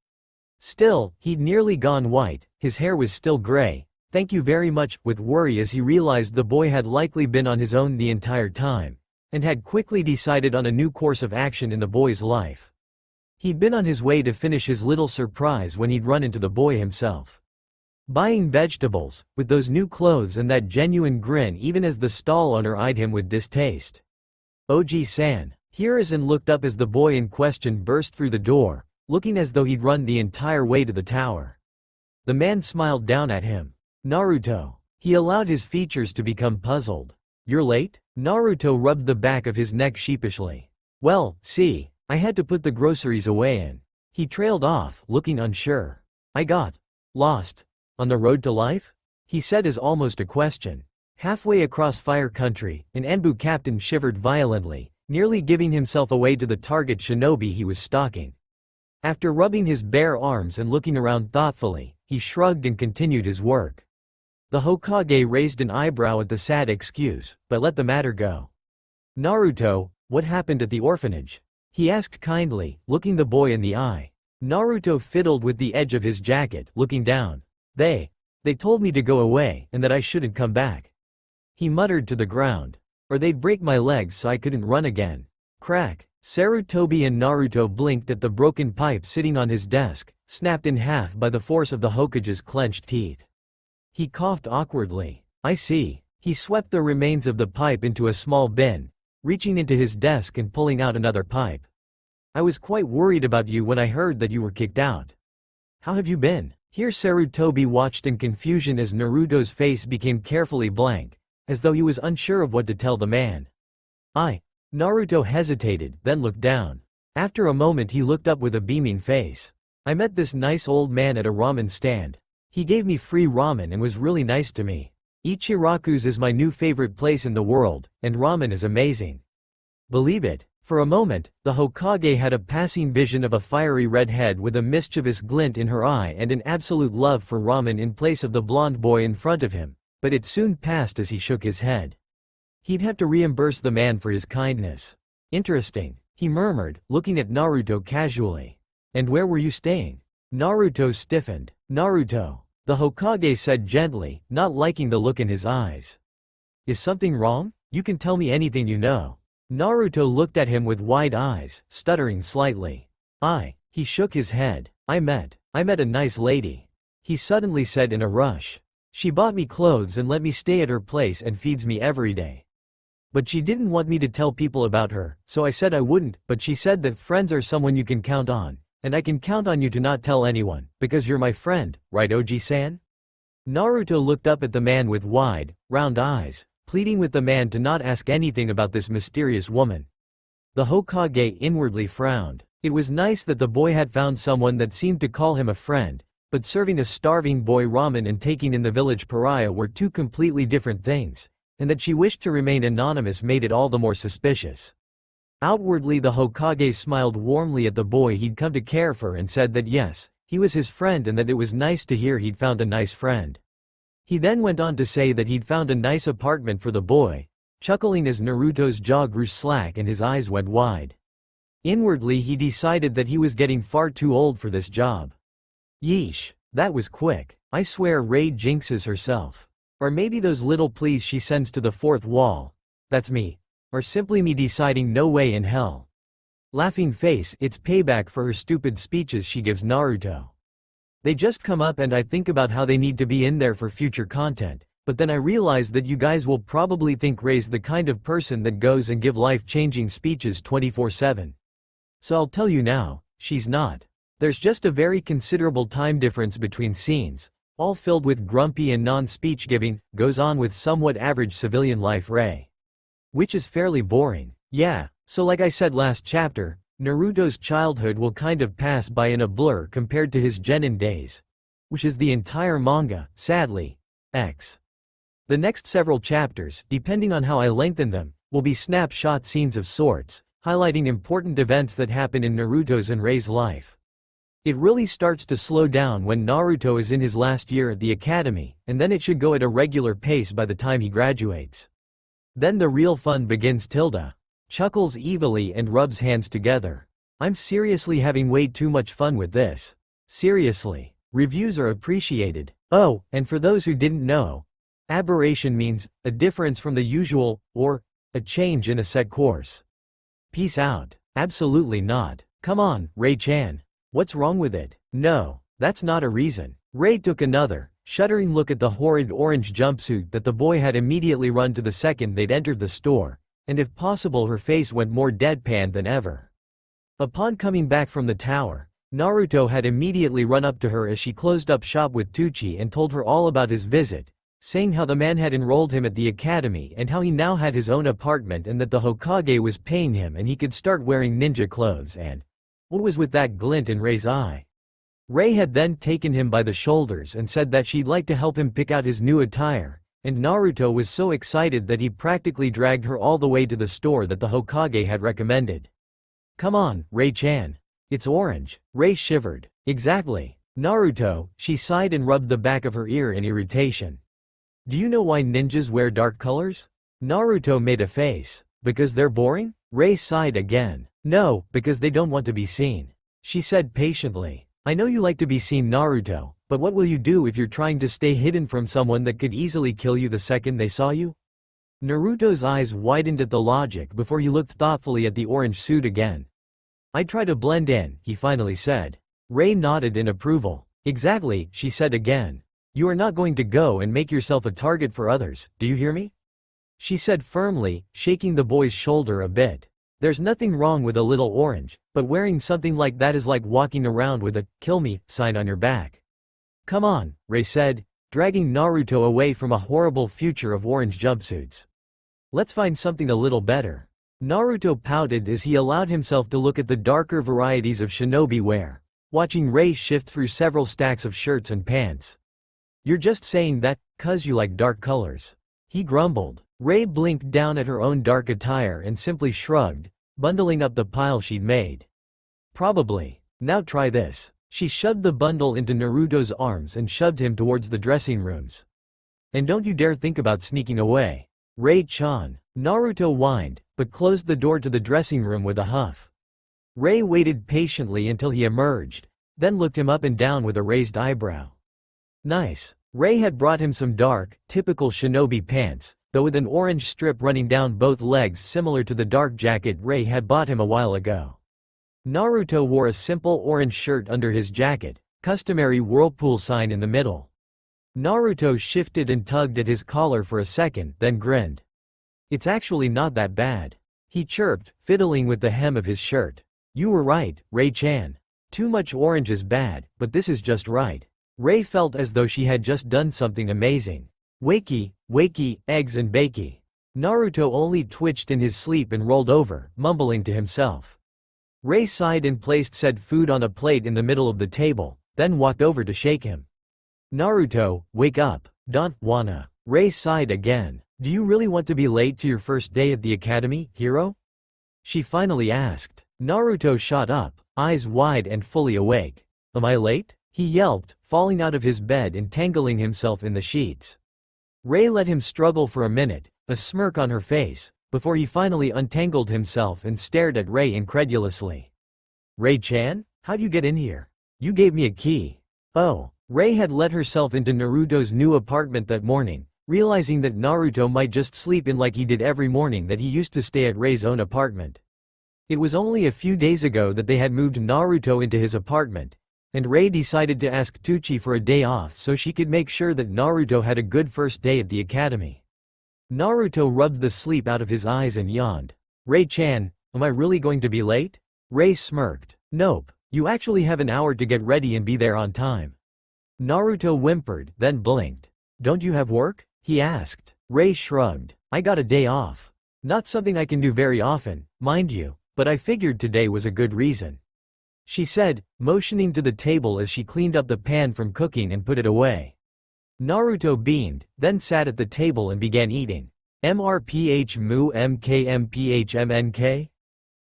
Still, he'd nearly gone white, his hair was still gray. Thank you very much, with worry as he realized the boy had likely been on his own the entire time, and had quickly decided on a new course of action in the boy's life. He'd been on his way to finish his little surprise when he'd run into the boy himself. Buying vegetables, with those new clothes and that genuine grin even as the stall owner eyed him with distaste. Oji-san. Hiruzen looked up as the boy in question burst through the door, looking as though he'd run the entire way to the tower. The man smiled down at him. Naruto. He allowed his features to become puzzled. You're late? Naruto rubbed the back of his neck sheepishly. Well, see, I had to put the groceries away and… He trailed off, looking unsure. I got lost on the road to life? He said as almost a question. Halfway across Fire Country, an Enbu captain shivered violently, nearly giving himself away to the target shinobi he was stalking. After rubbing his bare arms and looking around thoughtfully, he shrugged and continued his work. The Hokage raised an eyebrow at the sad excuse, but let the matter go. Naruto, what happened at the orphanage? He asked kindly, looking the boy in the eye. Naruto fiddled with the edge of his jacket, looking down. They told me to go away, and that I shouldn't come back. He muttered to the ground. Or they'd break my legs so I couldn't run again. Crack. Sarutobi and Naruto blinked at the broken pipe sitting on his desk, snapped in half by the force of the Hokage's clenched teeth. He coughed awkwardly. I see. He swept the remains of the pipe into a small bin, reaching into his desk and pulling out another pipe. I was quite worried about you when I heard that you were kicked out. How have you been? Here Sarutobi watched in confusion as Naruto's face became carefully blank, as though he was unsure of what to tell the man. Naruto hesitated, then looked down. After a moment he looked up with a beaming face. I met this nice old man at a ramen stand. He gave me free ramen and was really nice to me. Ichiraku's is my new favorite place in the world, and ramen is amazing. Believe it. For a moment, the Hokage had a passing vision of a fiery redhead with a mischievous glint in her eye and an absolute love for ramen in place of the blonde boy in front of him, but it soon passed as he shook his head. He'd have to reimburse the man for his kindness. Interesting, he murmured, looking at Naruto casually. And where were you staying? Naruto stiffened. Naruto, the Hokage said gently, not liking the look in his eyes. Is something wrong? You can tell me anything you know. Naruto looked at him with wide eyes, stuttering slightly. He shook his head. I met a nice lady. He suddenly said in a rush. She bought me clothes and let me stay at her place and feeds me every day. But she didn't want me to tell people about her, so I said I wouldn't, but she said that friends are someone you can count on, and I can count on you to not tell anyone, because you're my friend, right Oji-san? Naruto looked up at the man with wide, round eyes, pleading with the man to not ask anything about this mysterious woman. The Hokage inwardly frowned. It was nice that the boy had found someone that seemed to call him a friend, but serving a starving boy ramen and taking in the village pariah were two completely different things, and that she wished to remain anonymous made it all the more suspicious. Outwardly the Hokage smiled warmly at the boy he'd come to care for and said that yes, he was his friend and that it was nice to hear he'd found a nice friend. He then went on to say that he'd found a nice apartment for the boy, chuckling as Naruto's jaw grew slack and his eyes went wide. Inwardly he decided that he was getting far too old for this job. Yeesh, that was quick. I swear Ray jinxes herself. Or maybe those little pleas she sends to the fourth wall. That's me. Or simply me deciding no way in hell. Laughing face, it's payback for her stupid speeches she gives Naruto. They just come up and I think about how they need to be in there for future content, but then I realize that you guys will probably think Ray's the kind of person that goes and give life-changing speeches 24/7. So I'll tell you now, she's not. There's just a very considerable time difference between scenes, all filled with grumpy and non-speech giving, goes on with somewhat average civilian life Ray. Which is fairly boring. Yeah, so like I said last chapter, Naruto's childhood will kind of pass by in a blur compared to his genin days. Which is the entire manga, sadly. The next several chapters, depending on how I lengthen them, will be snapshot scenes of sorts, highlighting important events that happen in Naruto's and Rei's life. It really starts to slow down when Naruto is in his last year at the academy, and then it should go at a regular pace by the time he graduates. Then the real fun begins. Tilda chuckles evilly and rubs hands together. I'm seriously having way too much fun with this. Seriously. Reviews are appreciated. Oh, and for those who didn't know, aberration means a difference from the usual, or a change in a set course. Peace out. Absolutely not. Come on, Ray-chan. What's wrong with it? No, that's not a reason. Ray took another, shuddering look at the horrid orange jumpsuit that the boy had immediately run to the second they'd entered the store, and if possible her face went more deadpan than ever. Upon coming back from the tower, Naruto had immediately run up to her as she closed up shop with Tucci and told her all about his visit, saying how the man had enrolled him at the academy and how he now had his own apartment and that the Hokage was paying him and he could start wearing ninja clothes and… What was with that glint in Rei's eye? Rei had then taken him by the shoulders and said that she'd like to help him pick out his new attire, and Naruto was so excited that he practically dragged her all the way to the store that the Hokage had recommended. "Come on, Rei-chan. It's orange." Rei shivered. "Exactly. Naruto," she sighed and rubbed the back of her ear in irritation. "Do you know why ninjas wear dark colors?" Naruto made a face. "Because they're boring?" Rei sighed again. "No, because they don't want to be seen," she said patiently. "I know you like to be seen, Naruto, but what will you do if you're trying to stay hidden from someone that could easily kill you the second they saw you?" Naruto's eyes widened at the logic before he looked thoughtfully at the orange suit again. "I'd try to blend in," he finally said. Rei nodded in approval. "Exactly," she said again. "You are not going to go and make yourself a target for others, do you hear me?" she said firmly, shaking the boy's shoulder a bit. "There's nothing wrong with a little orange, but wearing something like that is like walking around with a 'kill me' sign on your back." "Come on," Rei said, dragging Naruto away from a horrible future of orange jumpsuits. "Let's find something a little better." Naruto pouted as he allowed himself to look at the darker varieties of shinobi wear, watching Rei shift through several stacks of shirts and pants. "You're just saying that 'cause you like dark colors," he grumbled. Rei blinked down at her own dark attire and simply shrugged, bundling up the pile she'd made. "Probably. Now try this." She shoved the bundle into Naruto's arms and shoved him towards the dressing rooms. "And don't you dare think about sneaking away, Rei-chan." Naruto whined, but closed the door to the dressing room with a huff. Rei waited patiently until he emerged, then looked him up and down with a raised eyebrow. "Nice." Rei had brought him some dark, typical shinobi pants, though with an orange strip running down both legs similar to the dark jacket Rei had bought him a while ago. Naruto wore a simple orange shirt under his jacket, customary whirlpool sign in the middle. Naruto shifted and tugged at his collar for a second, then grinned. "It's actually not that bad," he chirped, fiddling with the hem of his shirt. "You were right, Rei-chan. Too much orange is bad, but this is just right." Rei felt as though she had just done something amazing. "Wakey, wakey, eggs and bakey." Naruto only twitched in his sleep and rolled over, mumbling to himself. Rei sighed and placed said food on a plate in the middle of the table, then walked over to shake him. "Naruto, wake up. Don't wanna." Rei sighed again. "Do you really want to be late to your first day at the academy, hero?" she finally asked. Naruto shot up, eyes wide and fully awake. "Am I late?" he yelped, falling out of his bed and tangling himself in the sheets. Rei let him struggle for a minute, a smirk on her face, before he finally untangled himself and stared at Rei incredulously. "Rei-chan? How'd you get in here? You gave me a key." Oh, Rei had let herself into Naruto's new apartment that morning, realizing that Naruto might just sleep in like he did every morning that he used to stay at Rei's own apartment. It was only a few days ago that they had moved Naruto into his apartment, and Rei decided to ask Tucci for a day off so she could make sure that Naruto had a good first day at the academy. Naruto rubbed the sleep out of his eyes and yawned. "Rei-chan, am I really going to be late?" Rei smirked. "Nope, you actually have an hour to get ready and be there on time." Naruto whimpered, then blinked. "Don't you have work?" he asked. Rei shrugged. "I got a day off. Not something I can do very often, mind you, but I figured today was a good reason," she said, motioning to the table as she cleaned up the pan from cooking and put it away. Naruto beamed, then sat at the table and began eating. "MRPH mu MKMPHMNK?"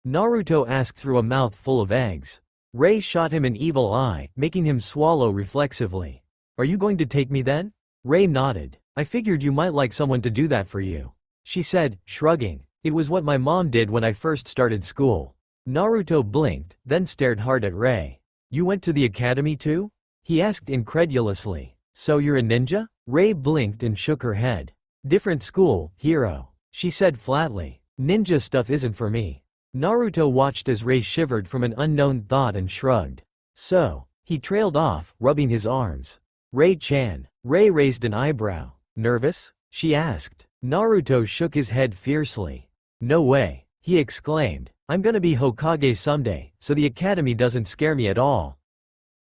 Naruto asked through a mouth full of eggs. Rei shot him an evil eye, making him swallow reflexively. "Are you going to take me then?" Rei nodded. "I figured you might like someone to do that for you," she said, shrugging. "It was what my mom did when I first started school." Naruto blinked, then stared hard at Rei. "You went to the academy too?" he asked incredulously. "So you're a ninja?" Rei blinked and shook her head. "Different school, hero," she said flatly. "Ninja stuff isn't for me." Naruto watched as Rei shivered from an unknown thought and shrugged. "So," he trailed off, rubbing his arms. "Rei-chan." Rei raised an eyebrow. "Nervous?" she asked. Naruto shook his head fiercely. "No way," he exclaimed. "I'm gonna be Hokage someday, so the academy doesn't scare me at all."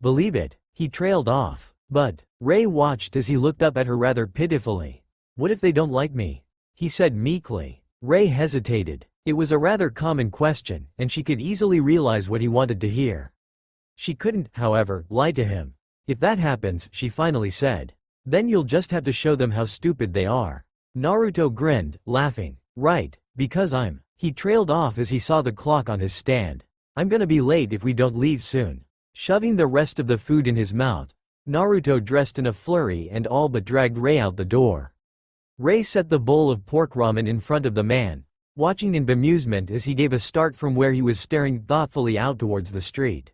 "Believe it," he trailed off. But, Ray watched as he looked up at her rather pitifully. What if they don't like me? He said meekly. Ray hesitated. It was a rather common question, and she could easily realize what he wanted to hear. She couldn't, however, lie to him. If that happens, she finally said, then you'll just have to show them how stupid they are. Naruto grinned, laughing. Right, because I'm. He trailed off as he saw the clock on his stand. I'm gonna be late if we don't leave soon. Shoving the rest of the food in his mouth, Naruto dressed in a flurry and all but dragged Ray out the door. Ray set the bowl of pork ramen in front of the man, watching in bemusement as he gave a start from where he was staring thoughtfully out towards the street.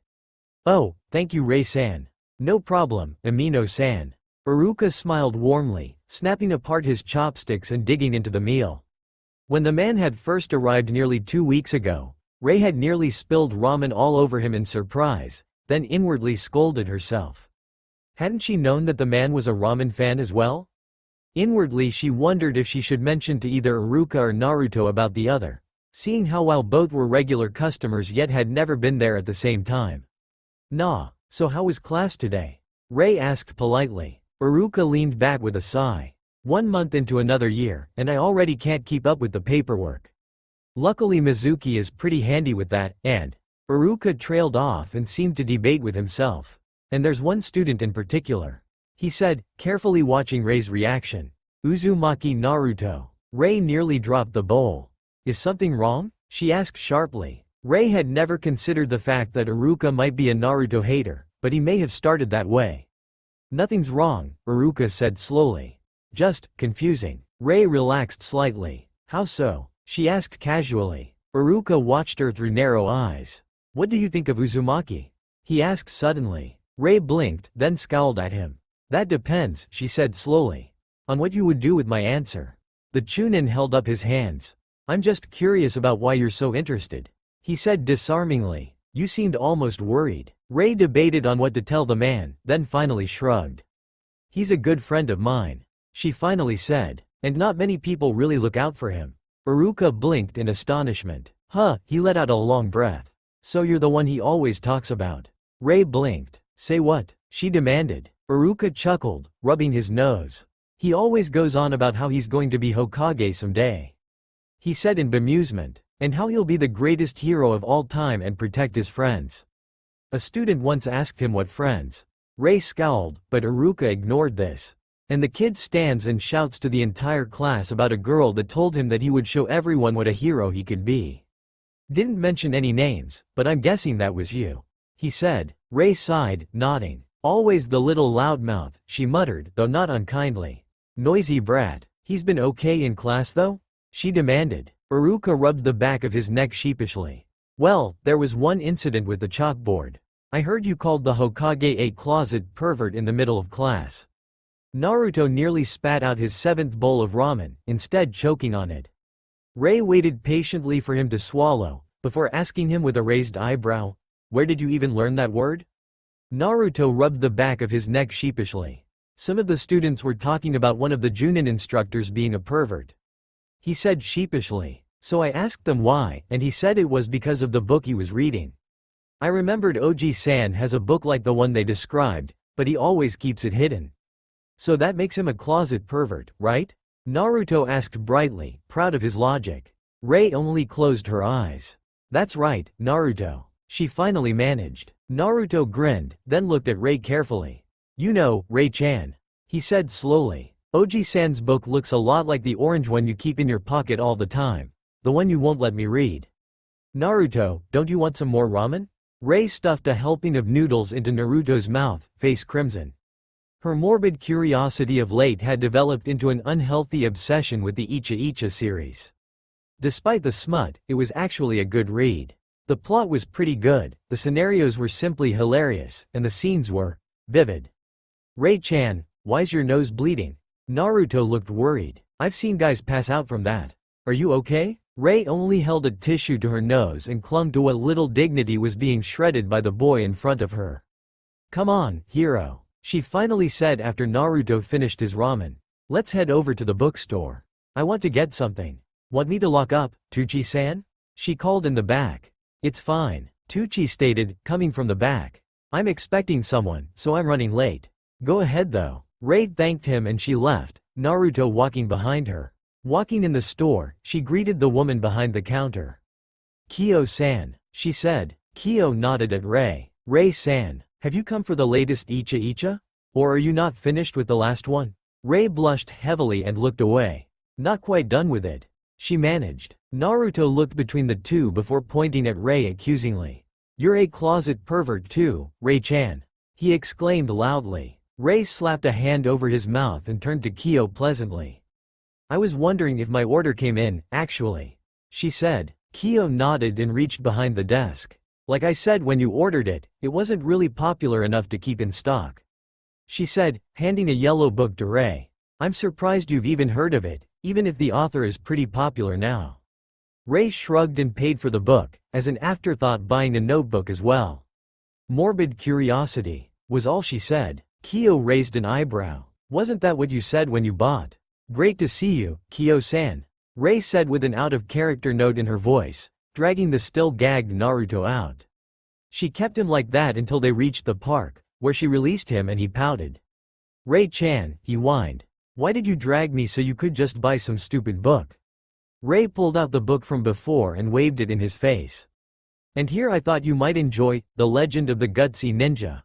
Oh, thank you Ray-san. No problem, Amino-san. Iruka smiled warmly, snapping apart his chopsticks and digging into the meal. When the man had first arrived nearly 2 weeks ago, Ray had nearly spilled ramen all over him in surprise, then inwardly scolded herself. Hadn't she known that the man was a ramen fan as well? Inwardly she wondered if she should mention to either Iruka or Naruto about the other, seeing how while both were regular customers yet had never been there at the same time. Nah, so how was class today? Ray asked politely. Iruka leaned back with a sigh. 1 month into another year, and I already can't keep up with the paperwork. Luckily Mizuki is pretty handy with that, and Iruka trailed off and seemed to debate with himself. And there's one student in particular, he said, carefully watching Ray's reaction. Uzumaki Naruto. Ray nearly dropped the bowl. Is something wrong? She asked sharply. Ray had never considered the fact that Iruka might be a Naruto hater, but he may have started that way. Nothing's wrong, Iruka said slowly. Just confusing. Ray relaxed slightly. How so? She asked casually. Iruka watched her through narrow eyes. What do you think of Uzumaki? He asked suddenly. Ray blinked, then scowled at him. That depends, she said slowly. On what you would do with my answer. The Chunin held up his hands. I'm just curious about why you're so interested. He said disarmingly. You seemed almost worried. Ray debated on what to tell the man, then finally shrugged. He's a good friend of mine. She finally said. And not many people really look out for him. Iruka blinked in astonishment. Huh, he let out a long breath. So you're the one he always talks about. Ray blinked. Say what? She demanded. Iruka chuckled, rubbing his nose. He always goes on about how he's going to be Hokage someday. He said in bemusement. And how he'll be the greatest hero of all time and protect his friends. A student once asked him what friends. Ray scowled, but Iruka ignored this. And the kid stands and shouts to the entire class about a girl that told him that he would show everyone what a hero he could be. Didn't mention any names, but I'm guessing that was you. He said. Ray sighed, nodding. Always the little loudmouth, she muttered, though not unkindly. Noisy brat. He's been okay in class though? She demanded. Iruka rubbed the back of his neck sheepishly. Well, there was one incident with the chalkboard. I heard you called the Hokage a closet pervert in the middle of class. Naruto nearly spat out his 7th bowl of ramen, instead choking on it. Ray waited patiently for him to swallow, before asking him with a raised eyebrow, where did you even learn that word? Naruto rubbed the back of his neck sheepishly. Some of the students were talking about one of the Junin instructors being a pervert. He said sheepishly. So I asked them why, and he said it was because of the book he was reading. I remembered Oji-san has a book like the one they described, but he always keeps it hidden. So that makes him a closet pervert, right? Naruto asked brightly, proud of his logic. Ray only closed her eyes. That's right, Naruto. She finally managed. Naruto grinned, then looked at Ray carefully. You know, Ray-chan. He said slowly. Oji-san's book looks a lot like the orange one you keep in your pocket all the time. The one you won't let me read. Naruto, don't you want some more ramen? Ray stuffed a helping of noodles into Naruto's mouth, face crimson. Her morbid curiosity of late had developed into an unhealthy obsession with the Icha Icha series. Despite the smut, it was actually a good read. The plot was pretty good, the scenarios were simply hilarious, and the scenes were vivid. Ray-chan, why's your nose bleeding? Naruto looked worried. I've seen guys pass out from that. Are you okay? Ray only held a tissue to her nose and clung to what little dignity was being shredded by the boy in front of her. Come on, hero, she finally said after Naruto finished his ramen. Let's head over to the bookstore. I want to get something. Want me to lock up, Tucci-san? She called in the back. It's fine, Tucci stated, coming from the back. I'm expecting someone, so I'm running late. Go ahead though. Rei thanked him and she left, Naruto walking behind her. Walking in the store, she greeted the woman behind the counter. Kyo-san, she said. Kyo nodded at Rei. Rei-san, have you come for the latest Icha Icha? Or are you not finished with the last one? Rei blushed heavily and looked away. Not quite done with it, she managed. Naruto looked between the two before pointing at Rei accusingly. You're a closet pervert too, Rei-chan, he exclaimed loudly. Rei slapped a hand over his mouth and turned to Kyo pleasantly. I was wondering if my order came in, actually, she said. Kyo nodded and reached behind the desk. Like I said when you ordered it, it wasn't really popular enough to keep in stock, she said, handing a yellow book to Rei. I'm surprised you've even heard of it, even if the author is pretty popular now. Rei shrugged and paid for the book, as an afterthought buying a notebook as well. Morbid curiosity, was all she said. Kyo raised an eyebrow. Wasn't that what you said when you bought? Great to see you, Kyo-san, Rei said with an out-of-character note in her voice, dragging the still gagged Naruto out. She kept him like that until they reached the park, where she released him and he pouted. Rei-chan, he whined. Why did you drag me so you could just buy some stupid book? Rei pulled out the book from before and waved it in his face. And here I thought you might enjoy, The Legend of the Gutsy Ninja,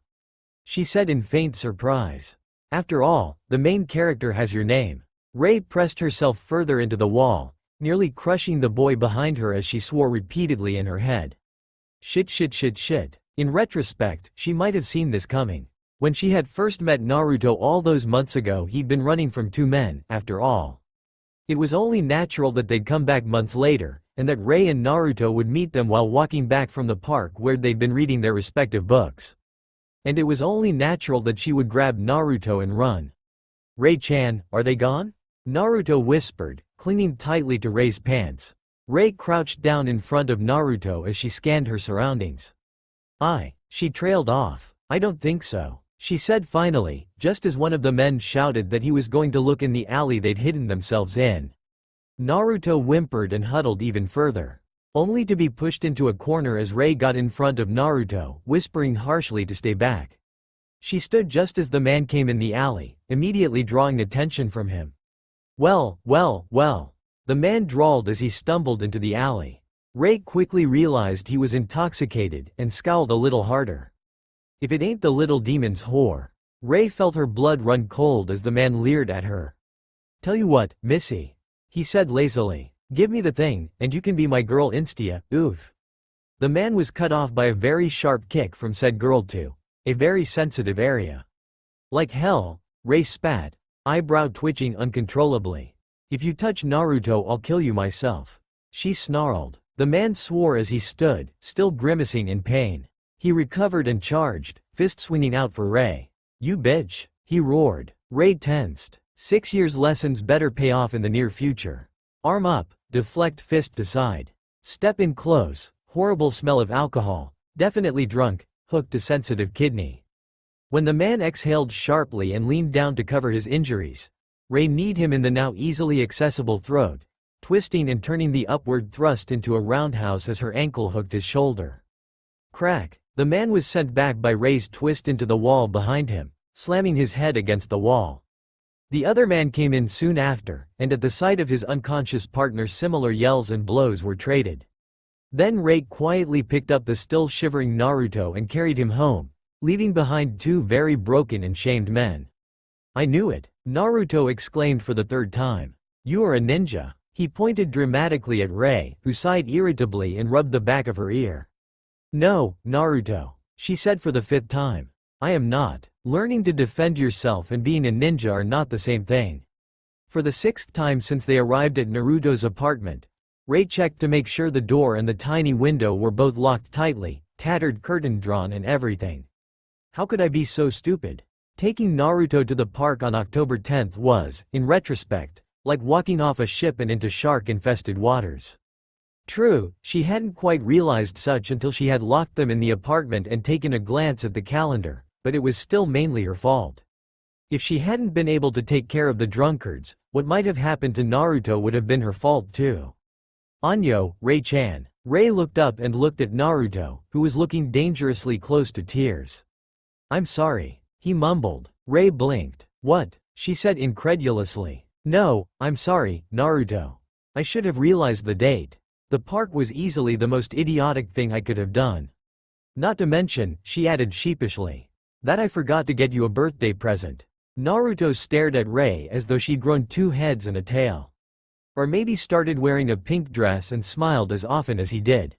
she said in faint surprise. After all, the main character has your name. Rei pressed herself further into the wall, nearly crushing the boy behind her as she swore repeatedly in her head. Shit shit shit shit. In retrospect, she might have seen this coming. When she had first met Naruto all those months ago, he'd been running from two men, after all. It was only natural that they'd come back months later, and that Rei and Naruto would meet them while walking back from the park where they'd been reading their respective books. And it was only natural that she would grab Naruto and run. Rei-chan, are they gone? Naruto whispered, clinging tightly to Rei's pants. Rei crouched down in front of Naruto as she scanned her surroundings. She trailed off. I don't think so, she said finally, just as one of the men shouted that he was going to look in the alley they'd hidden themselves in. Naruto whimpered and huddled even further, only to be pushed into a corner as Rei got in front of Naruto, whispering harshly to stay back. She stood just as the man came in the alley, immediately drawing attention from him. Well, the man drawled as he stumbled into the alley. Rei quickly realized he was intoxicated and scowled a little harder. If it ain't the little demon's whore. Rei felt her blood run cold as the man leered at her. Tell you what, Missy, he said lazily. Give me the thing, and you can be my girl Instia, oof. The man was cut off by a very sharp kick from said girl to a very sensitive area. Like hell, Rei spat, eyebrow twitching uncontrollably. If you touch Naruto I'll kill you myself, she snarled. The man swore as he stood, still grimacing in pain. He recovered and charged, fist swinging out for Rei. You bitch, he roared. Rei tensed. 6 years lessons better pay off in the near future. Arm up, deflect fist to side. Step in close, horrible smell of alcohol, definitely drunk, hooked to sensitive kidney. When the man exhaled sharply and leaned down to cover his injuries, Rei kneed him in the now easily accessible throat, twisting and turning the upward thrust into a roundhouse as her ankle hooked his shoulder. Crack, the man was sent back by Rei's twist into the wall behind him, slamming his head against the wall. The other man came in soon after, and at the sight of his unconscious partner similar yells and blows were traded. Then Rei quietly picked up the still shivering Naruto and carried him home, leaving behind two very broken and shamed men. I knew it, Naruto exclaimed for the third time. You are a ninja. He pointed dramatically at Rei, who sighed irritably and rubbed the back of her ear. No, Naruto, she said for the 5th time. I am not. Learning to defend yourself and being a ninja are not the same thing. For the 6th time since they arrived at Naruto's apartment, Rei checked to make sure the door and the tiny window were both locked tightly, tattered curtain drawn and everything. How could I be so stupid? Taking Naruto to the park on October 10th was, in retrospect, like walking off a ship and into shark-infested waters. True, she hadn't quite realized such until she had locked them in the apartment and taken a glance at the calendar, but it was still mainly her fault. If she hadn't been able to take care of the drunkards, what might have happened to Naruto would have been her fault too. Anyo, Rei-chan. Rei looked up and looked at Naruto, who was looking dangerously close to tears. I'm sorry, he mumbled. Rei blinked. What? She said incredulously. No, I'm sorry, Naruto. I should have realized the date. The park was easily the most idiotic thing I could have done. Not to mention, she added sheepishly, that I forgot to get you a birthday present. Naruto stared at Rei as though she'd grown 2 heads and a tail. Or maybe started wearing a pink dress and smiled as often as he did.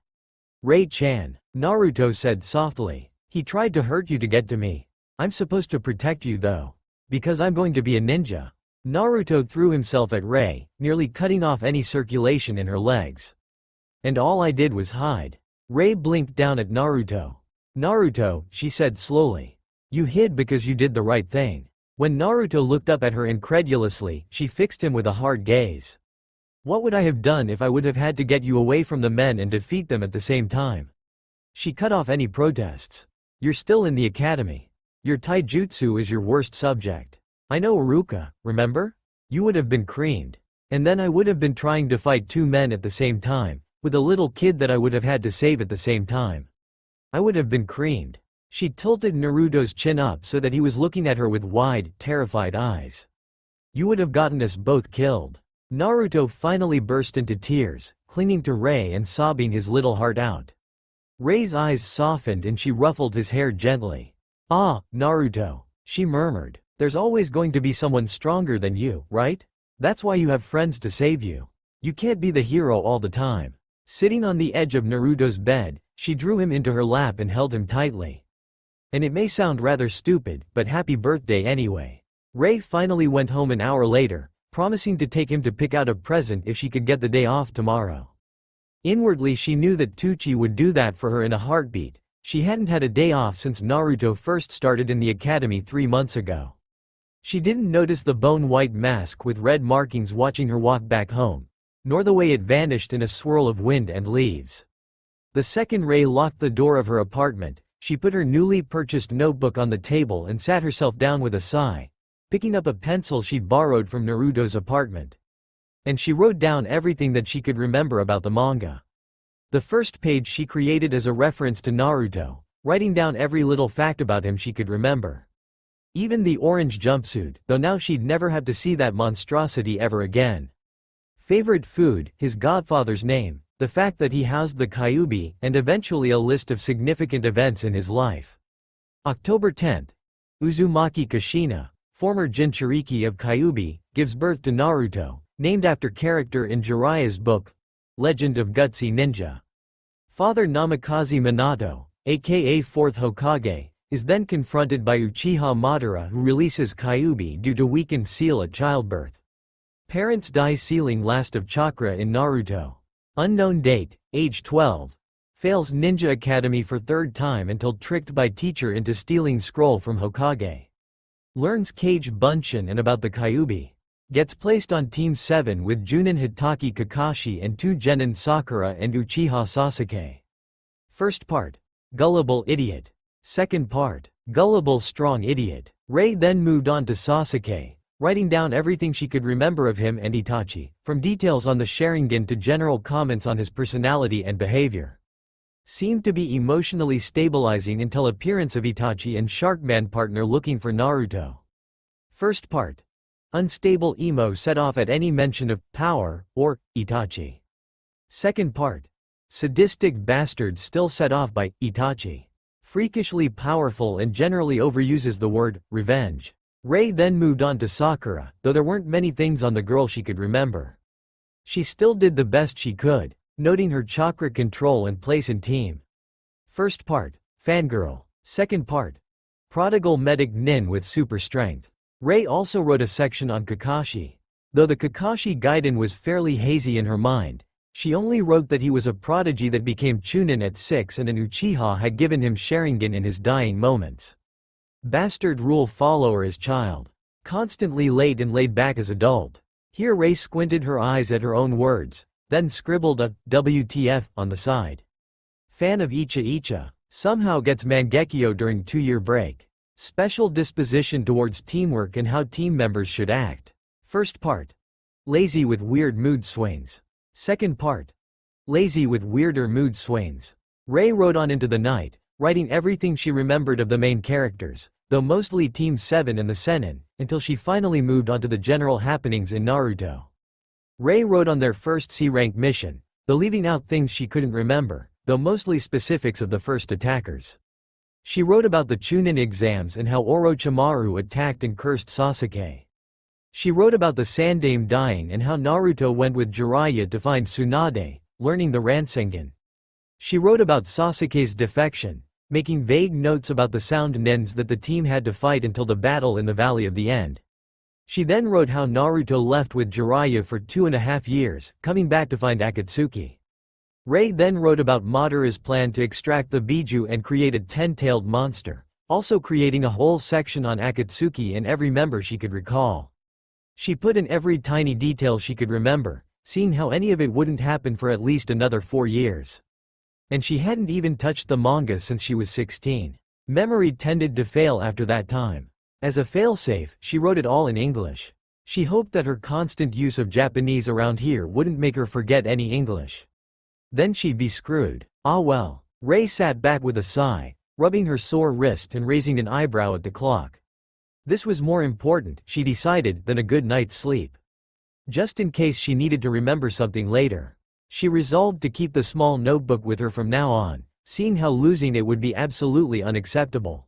Rei-chan, Naruto said softly. He tried to hurt you to get to me. I'm supposed to protect you though. Because I'm going to be a ninja. Naruto threw himself at Rei, nearly cutting off any circulation in her legs. And all I did was hide. Rei blinked down at Naruto. Naruto, she said slowly. You hid because you did the right thing. When Naruto looked up at her incredulously, she fixed him with a hard gaze. What would I have done if I would have had to get you away from the men and defeat them at the same time? She cut off any protests. You're still in the academy. Your taijutsu is your worst subject. I know Iruka, remember? You would have been creamed. And then I would have been trying to fight 2 men at the same time, with a little kid that I would have had to save at the same time. I would have been creamed. She tilted Naruto's chin up so that he was looking at her with wide, terrified eyes. You would have gotten us both killed. Naruto finally burst into tears, clinging to Rei and sobbing his little heart out. Rei's eyes softened and she ruffled his hair gently. Ah, Naruto, she murmured. There's always going to be someone stronger than you, right? That's why you have friends to save you. You can't be the hero all the time. Sitting on the edge of Naruto's bed, she drew him into her lap and held him tightly. And it may sound rather stupid, but happy birthday anyway. Rei finally went home an hour later, promising to take him to pick out a present if she could get the day off tomorrow. Inwardly she knew that Teuchi would do that for her in a heartbeat. She hadn't had a day off since Naruto first started in the academy 3 months ago. She didn't notice the bone-white mask with red markings watching her walk back home, nor the way it vanished in a swirl of wind and leaves. The second Rei locked the door of her apartment, she put her newly purchased notebook on the table and sat herself down with a sigh, picking up a pencil she'd borrowed from Naruto's apartment. And she wrote down everything that she could remember about the manga. The first page she created as a reference to Naruto, writing down every little fact about him she could remember. Even the orange jumpsuit, though now she'd never have to see that monstrosity ever again. Favorite food, his godfather's name, the fact that he housed the Kyuubi, and eventually a list of significant events in his life. October 10th. Uzumaki Kushina, former Jinchuriki of Kyuubi, gives birth to Naruto, named after character in Jiraiya's book, Legend of Gutsy Ninja. Father Namikaze Minato, aka 4th Hokage, is then confronted by Uchiha Madara who releases Kyuubi due to weakened seal at childbirth. Parents die sealing last of chakra in Naruto. Unknown date, age 12. Fails Ninja Academy for 3rd time until tricked by teacher into stealing scroll from Hokage. Learns Kage Bunshin and about the Kyuubi. Gets placed on Team 7 with Junin Hitaki Kakashi and 2 Genin Sakura and Uchiha Sasuke. First part. Gullible idiot. Second part. Gullible strong idiot. Rei then moved on to Sasuke, writing down everything she could remember of him and Itachi, from details on the Sharingan to general comments on his personality and behavior. Seemed to be emotionally stabilizing until appearance of Itachi and Sharkman partner looking for Naruto. First part. Unstable emo set off at any mention of power or Itachi. Second part. Sadistic bastard still set off by Itachi. Freakishly powerful and generally overuses the word revenge. Rei then moved on to Sakura, though there weren't many things on the girl she could remember. She still did the best she could, noting her chakra control and place in team. First part. Fangirl. Second part. Prodigal medic nin with super strength. Rei also wrote a section on Kakashi. Though the Kakashi Gaiden was fairly hazy in her mind, she only wrote that he was a prodigy that became Chunin at 6 and an Uchiha had given him Sharingan in his dying moments. Bastard rule follower as child. Constantly late and laid back as adult. Here Rei squinted her eyes at her own words, then scribbled a WTF on the side. Fan of Icha Icha. Somehow gets Mangekyo during 2-year break. Special disposition towards teamwork and how team members should act. First part. Lazy with weird mood swings. Second part. Lazy with weirder mood swings. Rei wrote on into the night, writing everything she remembered of the main characters, though mostly Team 7 and the Sennin, until she finally moved on to the general happenings in Naruto. Rei wrote on their first C-rank mission, though leaving out things she couldn't remember, though mostly specifics of the first attackers. She wrote about the Chunin exams and how Orochimaru attacked and cursed Sasuke. She wrote about the Sandaime dying and how Naruto went with Jiraiya to find Tsunade, learning the Rasengan. She wrote about Sasuke's defection, making vague notes about the sound nens that the team had to fight until the battle in the Valley of the End. She then wrote how Naruto left with Jiraiya for 2.5 years, coming back to find Akatsuki. Rei then wrote about Madara's plan to extract the Biju and create a 10-tailed monster, also creating a whole section on Akatsuki and every member she could recall. She put in every tiny detail she could remember, seeing how any of it wouldn't happen for at least another 4 years. And she hadn't even touched the manga since she was 16. Memory tended to fail after that time. As a failsafe, she wrote it all in English. She hoped that her constant use of Japanese around here wouldn't make her forget any English. Then she'd be screwed. Ah well. Rei sat back with a sigh, rubbing her sore wrist and raising an eyebrow at the clock. This was more important, she decided, than a good night's sleep. Just in case she needed to remember something later. She resolved to keep the small notebook with her from now on, seeing how losing it would be absolutely unacceptable.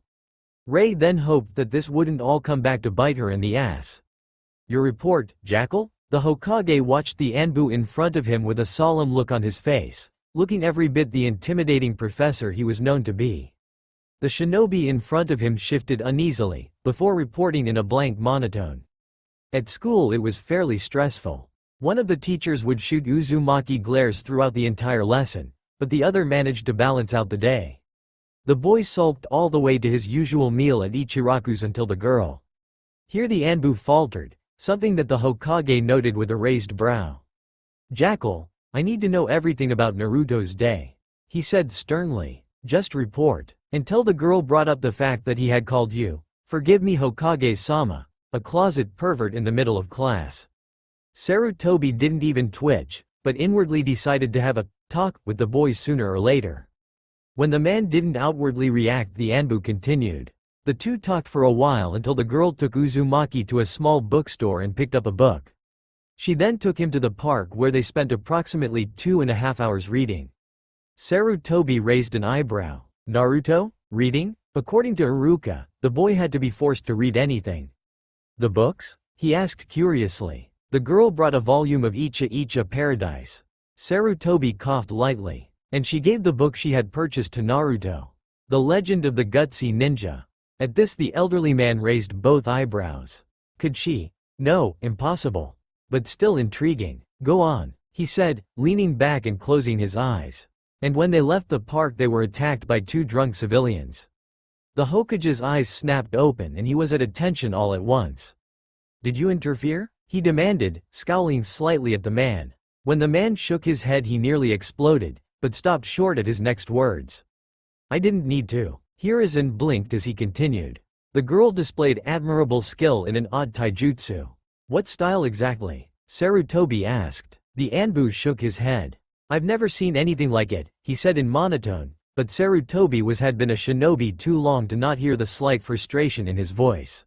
Rei then hoped that this wouldn't all come back to bite her in the ass. Your report, Jackal? The Hokage watched the Anbu in front of him with a solemn look on his face, looking every bit the intimidating professor he was known to be. The shinobi in front of him shifted uneasily, before reporting in a blank monotone. At school it was fairly stressful. One of the teachers would shoot Uzumaki glares throughout the entire lesson, but the other managed to balance out the day. The boy sulked all the way to his usual meal at Ichiraku's until the girl. Here the Anbu faltered, something that the Hokage noted with a raised brow. Jackal, I need to know everything about Naruto's day, he said sternly. Just report, until the girl brought up the fact that he had called you, forgive me Hokage-sama, a closet pervert in the middle of class. Sarutobi didn't even twitch, but inwardly decided to have a talk with the boys sooner or later. When the man didn't outwardly react, the Anbu continued. The two talked for a while until the girl took Uzumaki to a small bookstore and picked up a book. She then took him to the park where they spent approximately 2.5 hours reading. Sarutobi raised an eyebrow. Naruto? Reading? According to Iruka, the boy had to be forced to read anything. The books? He asked curiously. The girl brought a volume of Icha Icha Paradise. Sarutobi coughed lightly, and she gave the book she had purchased to Naruto. The Legend of the Gutsy Ninja. At this the elderly man raised both eyebrows. Could she? No, impossible. But still intriguing. Go on, he said, leaning back and closing his eyes. And when they left the park they were attacked by 2 drunk civilians. The Hokage's eyes snapped open and he was at attention all at once. Did you interfere? He demanded, scowling slightly at the man. When the man shook his head he nearly exploded, but stopped short at his next words. I didn't need to. Hiruzen blinked as he continued. The girl displayed admirable skill in an odd taijutsu. What style exactly? Sarutobi asked. The Anbu shook his head. I've never seen anything like it, he said in monotone, but Sarutobi had been a shinobi too long to not hear the slight frustration in his voice.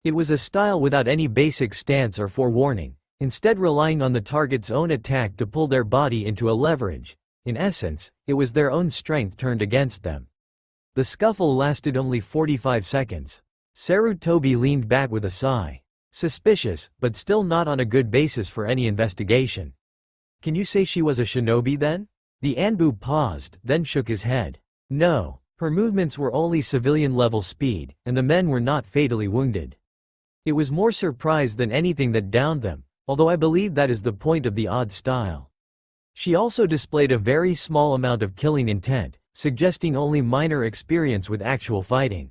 It was a style without any basic stance or forewarning, instead relying on the target's own attack to pull their body into a leverage. In essence, it was their own strength turned against them. The scuffle lasted only 45 seconds. Sarutobi leaned back with a sigh. Suspicious, but still not on a good basis for any investigation. Can you say she was a shinobi then? The Anbu paused, then shook his head. No, her movements were only civilian-level speed, and the men were not fatally wounded. It was more surprise than anything that downed them, although I believe that is the point of the odd style. She also displayed a very small amount of killing intent, suggesting only minor experience with actual fighting.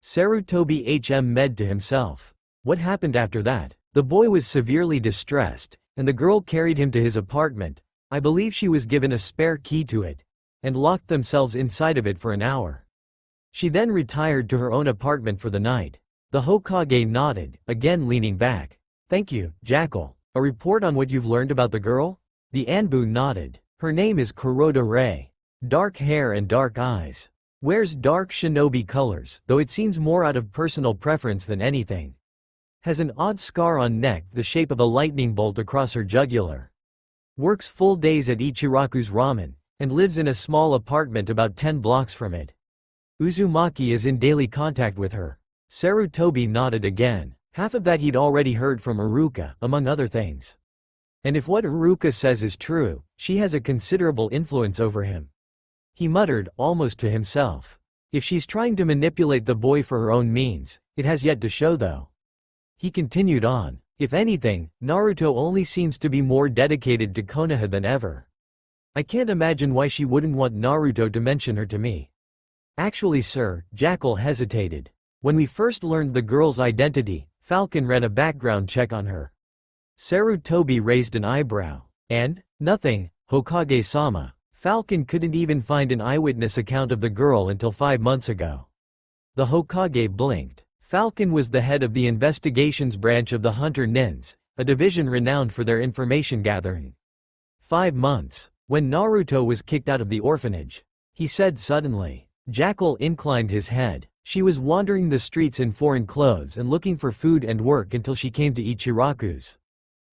Sarutobi med to himself. What happened after that? The boy was severely distressed, and the girl carried him to his apartment. I believe she was given a spare key to it, and locked themselves inside of it for an hour. She then retired to her own apartment for the night. The Hokage nodded, again leaning back. Thank you, Jackal. A report on what you've learned about the girl? The Anbu nodded. Her name is Kuroda Rei. Dark hair and dark eyes. Wears dark shinobi colors, though it seems more out of personal preference than anything. Has an odd scar on neck the shape of a lightning bolt across her jugular. Works full days at Ichiraku's ramen, and lives in a small apartment about 10 blocks from it. Uzumaki is in daily contact with her. Sarutobi nodded again. Half of that he'd already heard from Iruka, among other things. And if what Iruka says is true, she has a considerable influence over him. He muttered, almost to himself. If she's trying to manipulate the boy for her own means, it has yet to show though. He continued on. If anything, Naruto only seems to be more dedicated to Konoha than ever. I can't imagine why she wouldn't want Naruto to mention her to me. Actually sir, Jackal hesitated. When we first learned the girl's identity, Falcon ran a background check on her. Sarutobi raised an eyebrow. And? Nothing, Hokage-sama. Falcon couldn't even find an eyewitness account of the girl until 5 months ago. The Hokage blinked. Falcon was the head of the investigations branch of the Hunter Nins, a division renowned for their information gathering. 5 months. When Naruto was kicked out of the orphanage. He said suddenly. Jackal inclined his head. She was wandering the streets in foreign clothes and looking for food and work until she came to Ichiraku's.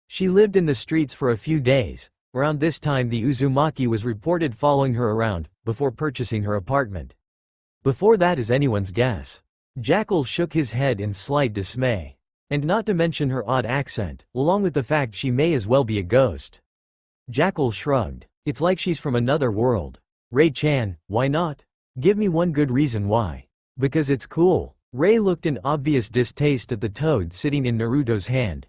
She lived in the streets for a few days. Around this time the Uzumaki was reported following her around, before purchasing her apartment. Before that is anyone's guess. Jackal shook his head in slight dismay. And not to mention her odd accent, along with the fact she may as well be a ghost. Jackal shrugged. It's like she's from another world. Ray-chan, why not? Give me one good reason why. Because it's cool. Ray looked in obvious distaste at the toad sitting in Naruto's hand.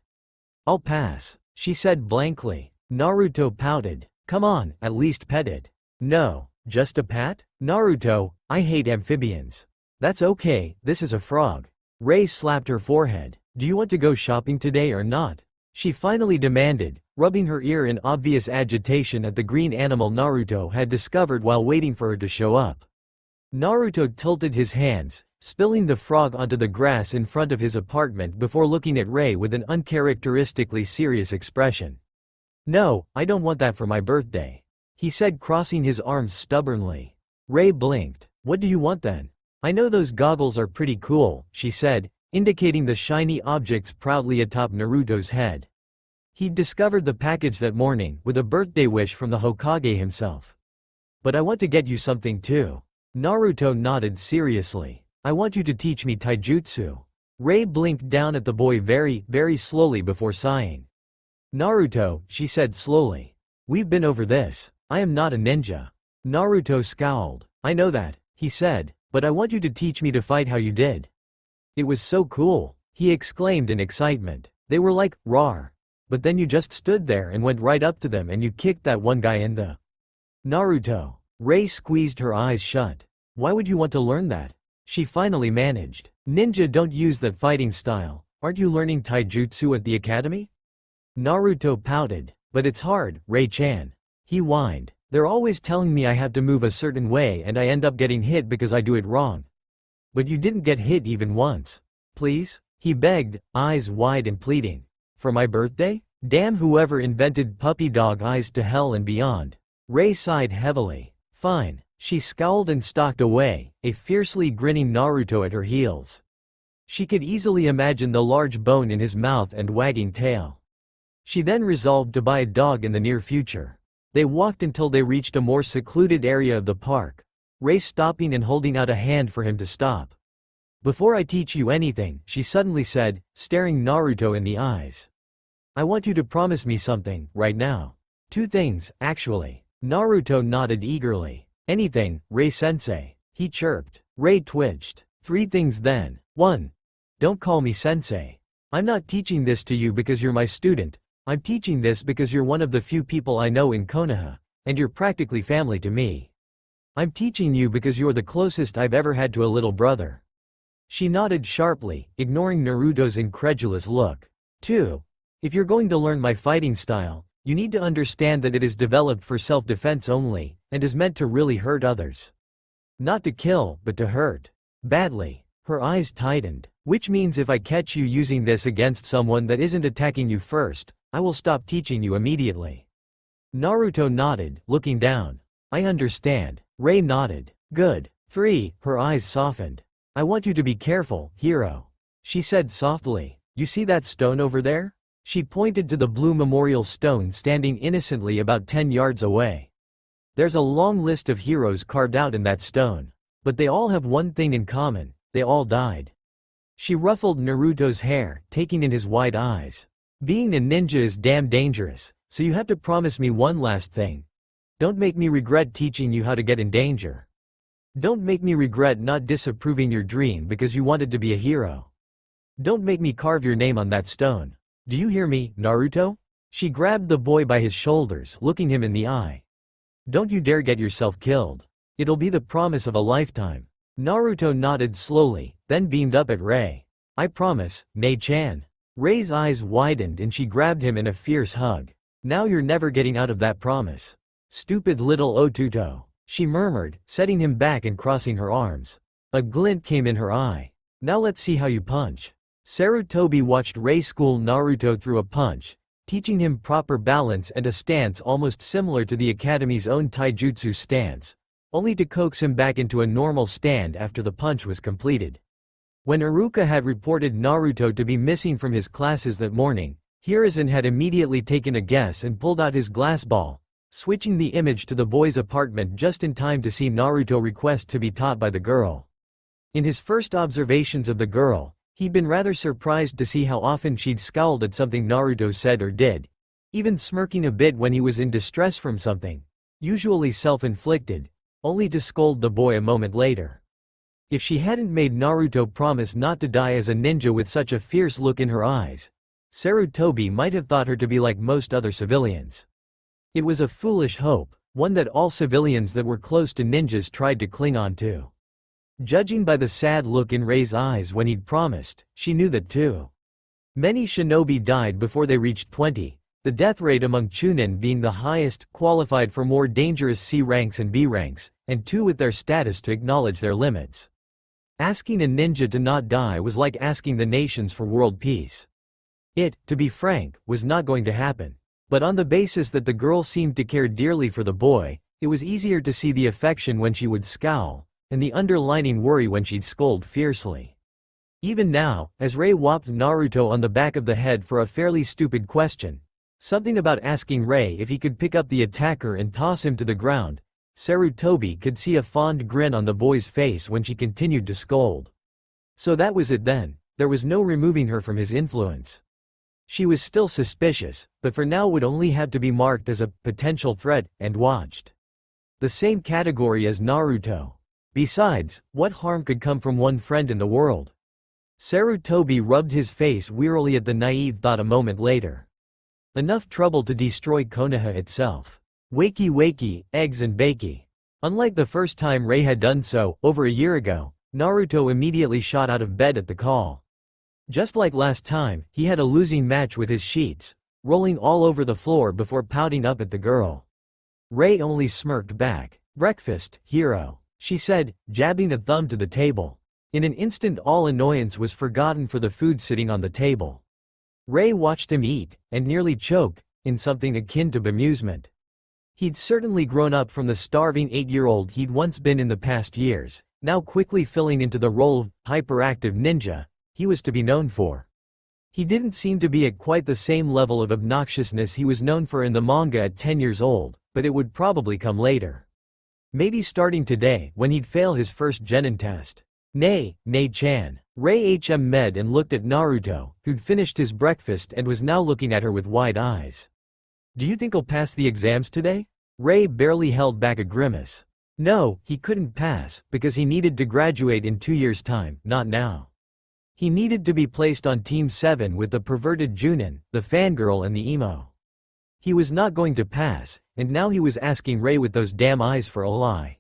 I'll pass, she said blankly. Naruto pouted. Come on, at least pet it. No, just a pat? Naruto, I hate amphibians. That's okay, this is a frog. Ray slapped her forehead. Do you want to go shopping today or not? She finally demanded, rubbing her ear in obvious agitation at the green animal Naruto had discovered while waiting for her to show up. Naruto tilted his hands, spilling the frog onto the grass in front of his apartment before looking at Ray with an uncharacteristically serious expression. No, I don't want that for my birthday, he said, crossing his arms stubbornly. Ray blinked. What do you want then? I know those goggles are pretty cool, she said, indicating the shiny objects proudly atop Naruto's head. He'd discovered the package that morning with a birthday wish from the Hokage himself. But I want to get you something too. Naruto nodded seriously. I want you to teach me taijutsu. Ray blinked down at the boy very, very slowly before sighing. Naruto, she said slowly. We've been over this. I am not a ninja. Naruto scowled. I know that, he said, but I want you to teach me to fight how you did. It was so cool, he exclaimed in excitement. They were like, rawr. But then you just stood there and went right up to them and you kicked that one guy in the... Naruto. Ray squeezed her eyes shut. Why would you want to learn that? She finally managed. Ninja don't use that fighting style. Aren't you learning taijutsu at the academy? Naruto pouted. But it's hard, Ray-chan. He whined. They're always telling me I have to move a certain way and I end up getting hit because I do it wrong. But you didn't get hit even once. Please? He begged, eyes wide and pleading. For my birthday? Damn whoever invented puppy dog eyes to hell and beyond. Ray sighed heavily. Fine. She scowled and stalked away, a fiercely grinning Naruto at her heels. She could easily imagine the large bone in his mouth and wagging tail. She then resolved to buy a dog in the near future. They walked until they reached a more secluded area of the park, Ray stopping and holding out a hand for him to stop. Before I teach you anything, she suddenly said, staring Naruto in the eyes. I want you to promise me something, right now. 2 things, actually. Naruto nodded eagerly. Anything, Ray-sensei, he chirped. Ray twitched. 3 things then. 1. Don't call me sensei. I'm not teaching this to you because you're my student. I'm teaching this because you're one of the few people I know in Konoha, and you're practically family to me. I'm teaching you because you're the closest I've ever had to a little brother. She nodded sharply, ignoring Naruto's incredulous look. 2. If you're going to learn my fighting style, you need to understand that it is developed for self-defense only, and is meant to really hurt others. Not to kill, but to hurt. Badly. Her eyes tightened. Which means if I catch you using this against someone that isn't attacking you first, I will stop teaching you immediately. Naruto nodded, looking down. I understand. Ray nodded. Good. 3. Her eyes softened. I want you to be careful, hero. She said softly. You see that stone over there? She pointed to the blue memorial stone standing innocently about 10 yards away. There's a long list of heroes carved out in that stone. But they all have one thing in common, they all died. She ruffled Naruto's hair, taking in his wide eyes. Being a ninja is damn dangerous, so you have to promise me one last thing. Don't make me regret teaching you how to get in danger. Don't make me regret not disapproving your dream because you wanted to be a hero. Don't make me carve your name on that stone. Do you hear me, Naruto? She grabbed the boy by his shoulders, looking him in the eye. Don't you dare get yourself killed. It'll be the promise of a lifetime. Naruto nodded slowly, then beamed up at Rei. I promise, Nei-chan. Rei's eyes widened and she grabbed him in a fierce hug. Now you're never getting out of that promise. Stupid little Otuto, she murmured, setting him back and crossing her arms. A glint came in her eye. Now let's see how you punch. Sarutobi watched Rei school Naruto through a punch, teaching him proper balance and a stance almost similar to the academy's own taijutsu stance, only to coax him back into a normal stand after the punch was completed. When Iruka had reported Naruto to be missing from his classes that morning, Hiruzen had immediately taken a guess and pulled out his glass ball, switching the image to the boy's apartment just in time to see Naruto request to be taught by the girl. In his first observations of the girl, he'd been rather surprised to see how often she'd scowled at something Naruto said or did, even smirking a bit when he was in distress from something, usually self-inflicted, only to scold the boy a moment later. If she hadn't made Naruto promise not to die as a ninja with such a fierce look in her eyes, Sarutobi might have thought her to be like most other civilians. It was a foolish hope, one that all civilians that were close to ninjas tried to cling on to. Judging by the sad look in Rei's eyes when he'd promised, she knew that too. Many shinobi died before they reached 20, the death rate among Chunin being the highest, qualified for more dangerous C ranks and B ranks, and 2 with their status to acknowledge their limits. Asking a ninja to not die was like asking the nations for world peace. It, to be frank, was not going to happen. But on the basis that the girl seemed to care dearly for the boy, it was easier to see the affection when she would scowl, and the underlining worry when she'd scold fiercely. Even now, as Rei whopped Naruto on the back of the head for a fairly stupid question, something about asking Rei if he could pick up the attacker and toss him to the ground, Sarutobi could see a fond grin on the boy's face when she continued to scold. So that was it then, there was no removing her from his influence. She was still suspicious, but for now would only have to be marked as a potential threat and watched. The same category as Naruto. Besides, what harm could come from one friend in the world? Sarutobi rubbed his face wearily at the naive thought a moment later. Enough trouble to destroy Konoha itself. Wakey wakey, eggs and bakey. Unlike the first time Rei had done so, over a year ago, Naruto immediately shot out of bed at the call. Just like last time, he had a losing match with his sheets, rolling all over the floor before pouting up at the girl. Rei only smirked back. Breakfast, hero, she said, jabbing a thumb to the table. In an instant all annoyance was forgotten for the food sitting on the table. Rei watched him eat, and nearly choke, in something akin to bemusement. He'd certainly grown up from the starving 8-year-old he'd once been in the past years, now quickly filling into the role of hyperactive ninja he was to be known for. He didn't seem to be at quite the same level of obnoxiousness he was known for in the manga at 10 years old, but it would probably come later. Maybe starting today, when he'd fail his first genin test. Nei-chan. Rei med and looked at Naruto, who'd finished his breakfast and was now looking at her with wide eyes. Do you think I'll pass the exams today? Rei barely held back a grimace. No, he couldn't pass, because he needed to graduate in 2 years' time, not now. He needed to be placed on Team 7 with the perverted Junin, the fangirl and the emo. He was not going to pass, and now he was asking Rei with those damn eyes for a lie.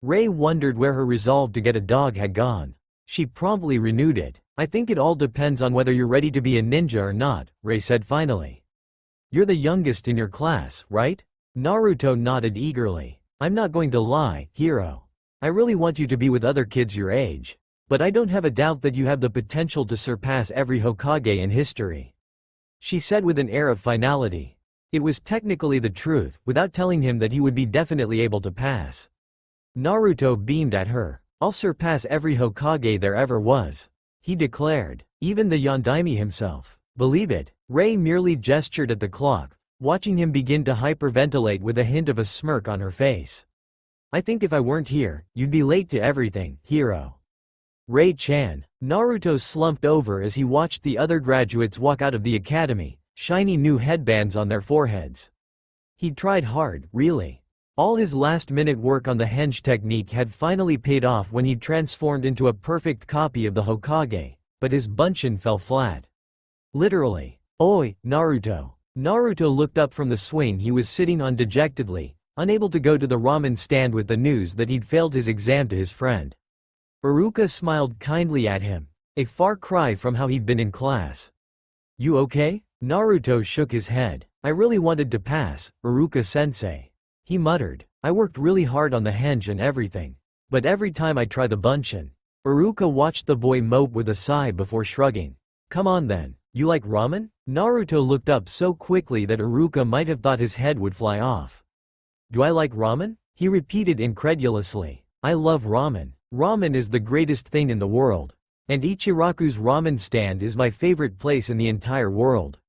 Rei wondered where her resolve to get a dog had gone. She promptly renewed it. I think it all depends on whether you're ready to be a ninja or not, Rei said finally. You're the youngest in your class, right? Naruto nodded eagerly. I'm not going to lie, hero. I really want you to be with other kids your age. But I don't have a doubt that you have the potential to surpass every Hokage in history. She said with an air of finality. It was technically the truth, without telling him that he would be definitely able to pass. Naruto beamed at her. I'll surpass every Hokage there ever was, he declared. Even the Yondaime himself. Believe it. Rei merely gestured at the clock, watching him begin to hyperventilate with a hint of a smirk on her face. I think if I weren't here, you'd be late to everything, hero. Rei-chan. Naruto slumped over as he watched the other graduates walk out of the academy, shiny new headbands on their foreheads. He'd tried hard, really. All his last-minute work on the henge technique had finally paid off when he transformed into a perfect copy of the Hokage, but his bunshin fell flat. Literally. Oi, Naruto. Naruto looked up from the swing he was sitting on dejectedly, unable to go to the ramen stand with the news that he'd failed his exam to his friend. Iruka smiled kindly at him, a far cry from how he'd been in class. You okay? Naruto shook his head. I really wanted to pass, Iruka-sensei. He muttered. I worked really hard on the henge and everything. But every time I try the bunshin. Iruka watched the boy mope with a sigh before shrugging. Come on then, you like ramen? Naruto looked up so quickly that Iruka might have thought his head would fly off. Do I like ramen? He repeated incredulously. I love ramen. Ramen is the greatest thing in the world. And Ichiraku's ramen stand is my favorite place in the entire world.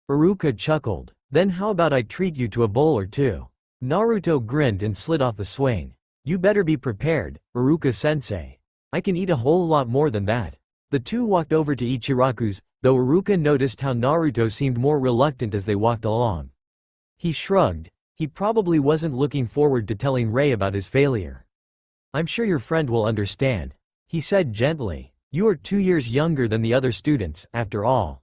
Iruka chuckled. Then how about I treat you to a bowl or two? Naruto grinned and slid off the swing. You better be prepared, Iruka-sensei. I can eat a whole lot more than that. The two walked over to Ichiraku's, though Iruka noticed how Naruto seemed more reluctant as they walked along. He shrugged. He probably wasn't looking forward to telling Rei about his failure. I'm sure your friend will understand, he said gently. You are 2 years younger than the other students, after all.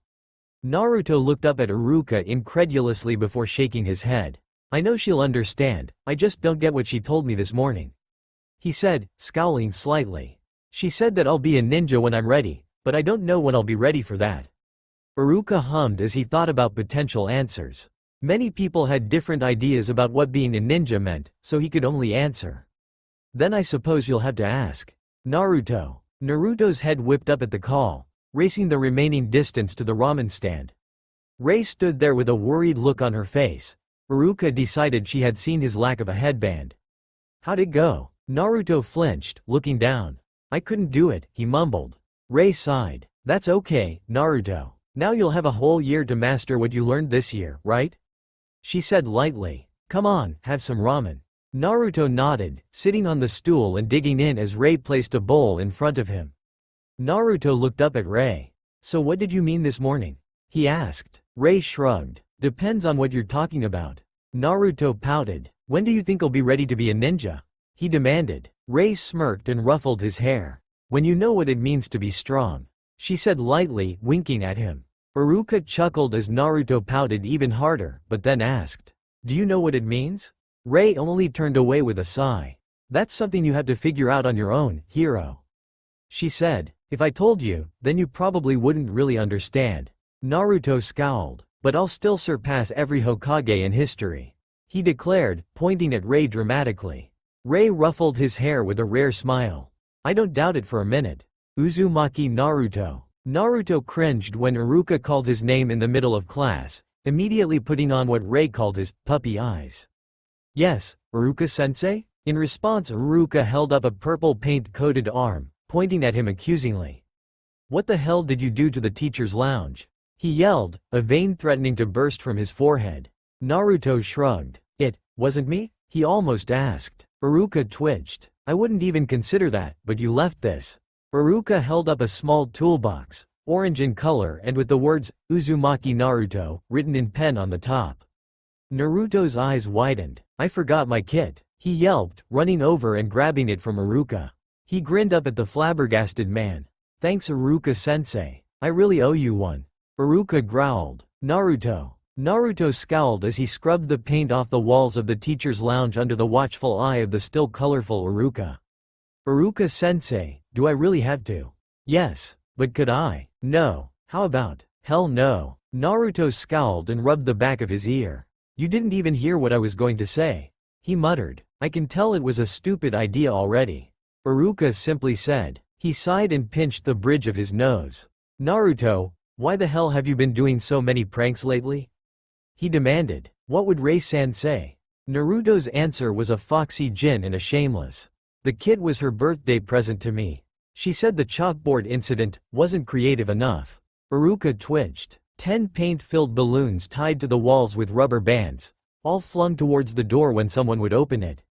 Naruto looked up at Iruka incredulously before shaking his head. I know she'll understand, I just don't get what she told me this morning, he said, scowling slightly. She said that I'll be a ninja when I'm ready, but I don't know when I'll be ready for that. Iruka hummed as he thought about potential answers. Many people had different ideas about what being a ninja meant, so he could only answer. Then I suppose you'll have to ask. Naruto. Naruto's head whipped up at the call, racing the remaining distance to the ramen stand. Rei stood there with a worried look on her face. Iruka decided she had seen his lack of a headband. How'd it go? Naruto flinched, looking down. I couldn't do it, he mumbled. Rei sighed. That's okay, Naruto. Now you'll have a whole year to master what you learned this year, right? She said lightly. Come on, have some ramen. Naruto nodded, sitting on the stool and digging in as Rei placed a bowl in front of him. Naruto looked up at Rei. So what did you mean this morning? He asked. Rei shrugged. Depends on what you're talking about. Naruto pouted. When do you think I'll be ready to be a ninja? He demanded. Rei smirked and ruffled his hair. When you know what it means to be strong, she said lightly, winking at him. Iruka chuckled as Naruto pouted even harder, but then asked. Do you know what it means? Rei only turned away with a sigh. That's something you have to figure out on your own, hero. She said. If I told you, then you probably wouldn't really understand. Naruto scowled. But I'll still surpass every Hokage in history, he declared, pointing at Rei dramatically. Rei ruffled his hair with a rare smile. I don't doubt it for a minute. Uzumaki Naruto. Naruto cringed when Iruka called his name in the middle of class, immediately putting on what Rei called his puppy eyes. Yes, Iruka-sensei? In response, Iruka held up a purple paint-coated arm, pointing at him accusingly. What the hell did you do to the teacher's lounge? He yelled, a vein threatening to burst from his forehead. Naruto shrugged. It wasn't me? He almost asked. Iruka twitched. I wouldn't even consider that, but you left this. Iruka held up a small toolbox, orange in color and with the words, Uzumaki Naruto, written in pen on the top. Naruto's eyes widened. I forgot my kit, he yelped, running over and grabbing it from Iruka. He grinned up at the flabbergasted man. Thanks Iruka-sensei. I really owe you one. Iruka growled. Naruto. Naruto scowled as he scrubbed the paint off the walls of the teacher's lounge under the watchful eye of the still colorful Iruka. Iruka-sensei, do I really have to? Yes. But could I? No. How about? Hell no. Naruto scowled and rubbed the back of his ear. You didn't even hear what I was going to say. He muttered. I can tell it was a stupid idea already. Iruka simply said. He sighed and pinched the bridge of his nose. Naruto, why the hell have you been doing so many pranks lately? He demanded. What would Rei-san say? Naruto's answer was a foxy gin and a shameless. The kit was her birthday present to me. She said the chalkboard incident wasn't creative enough. Iruka twitched. 10 paint-filled balloons tied to the walls with rubber bands, all flung towards the door when someone would open it.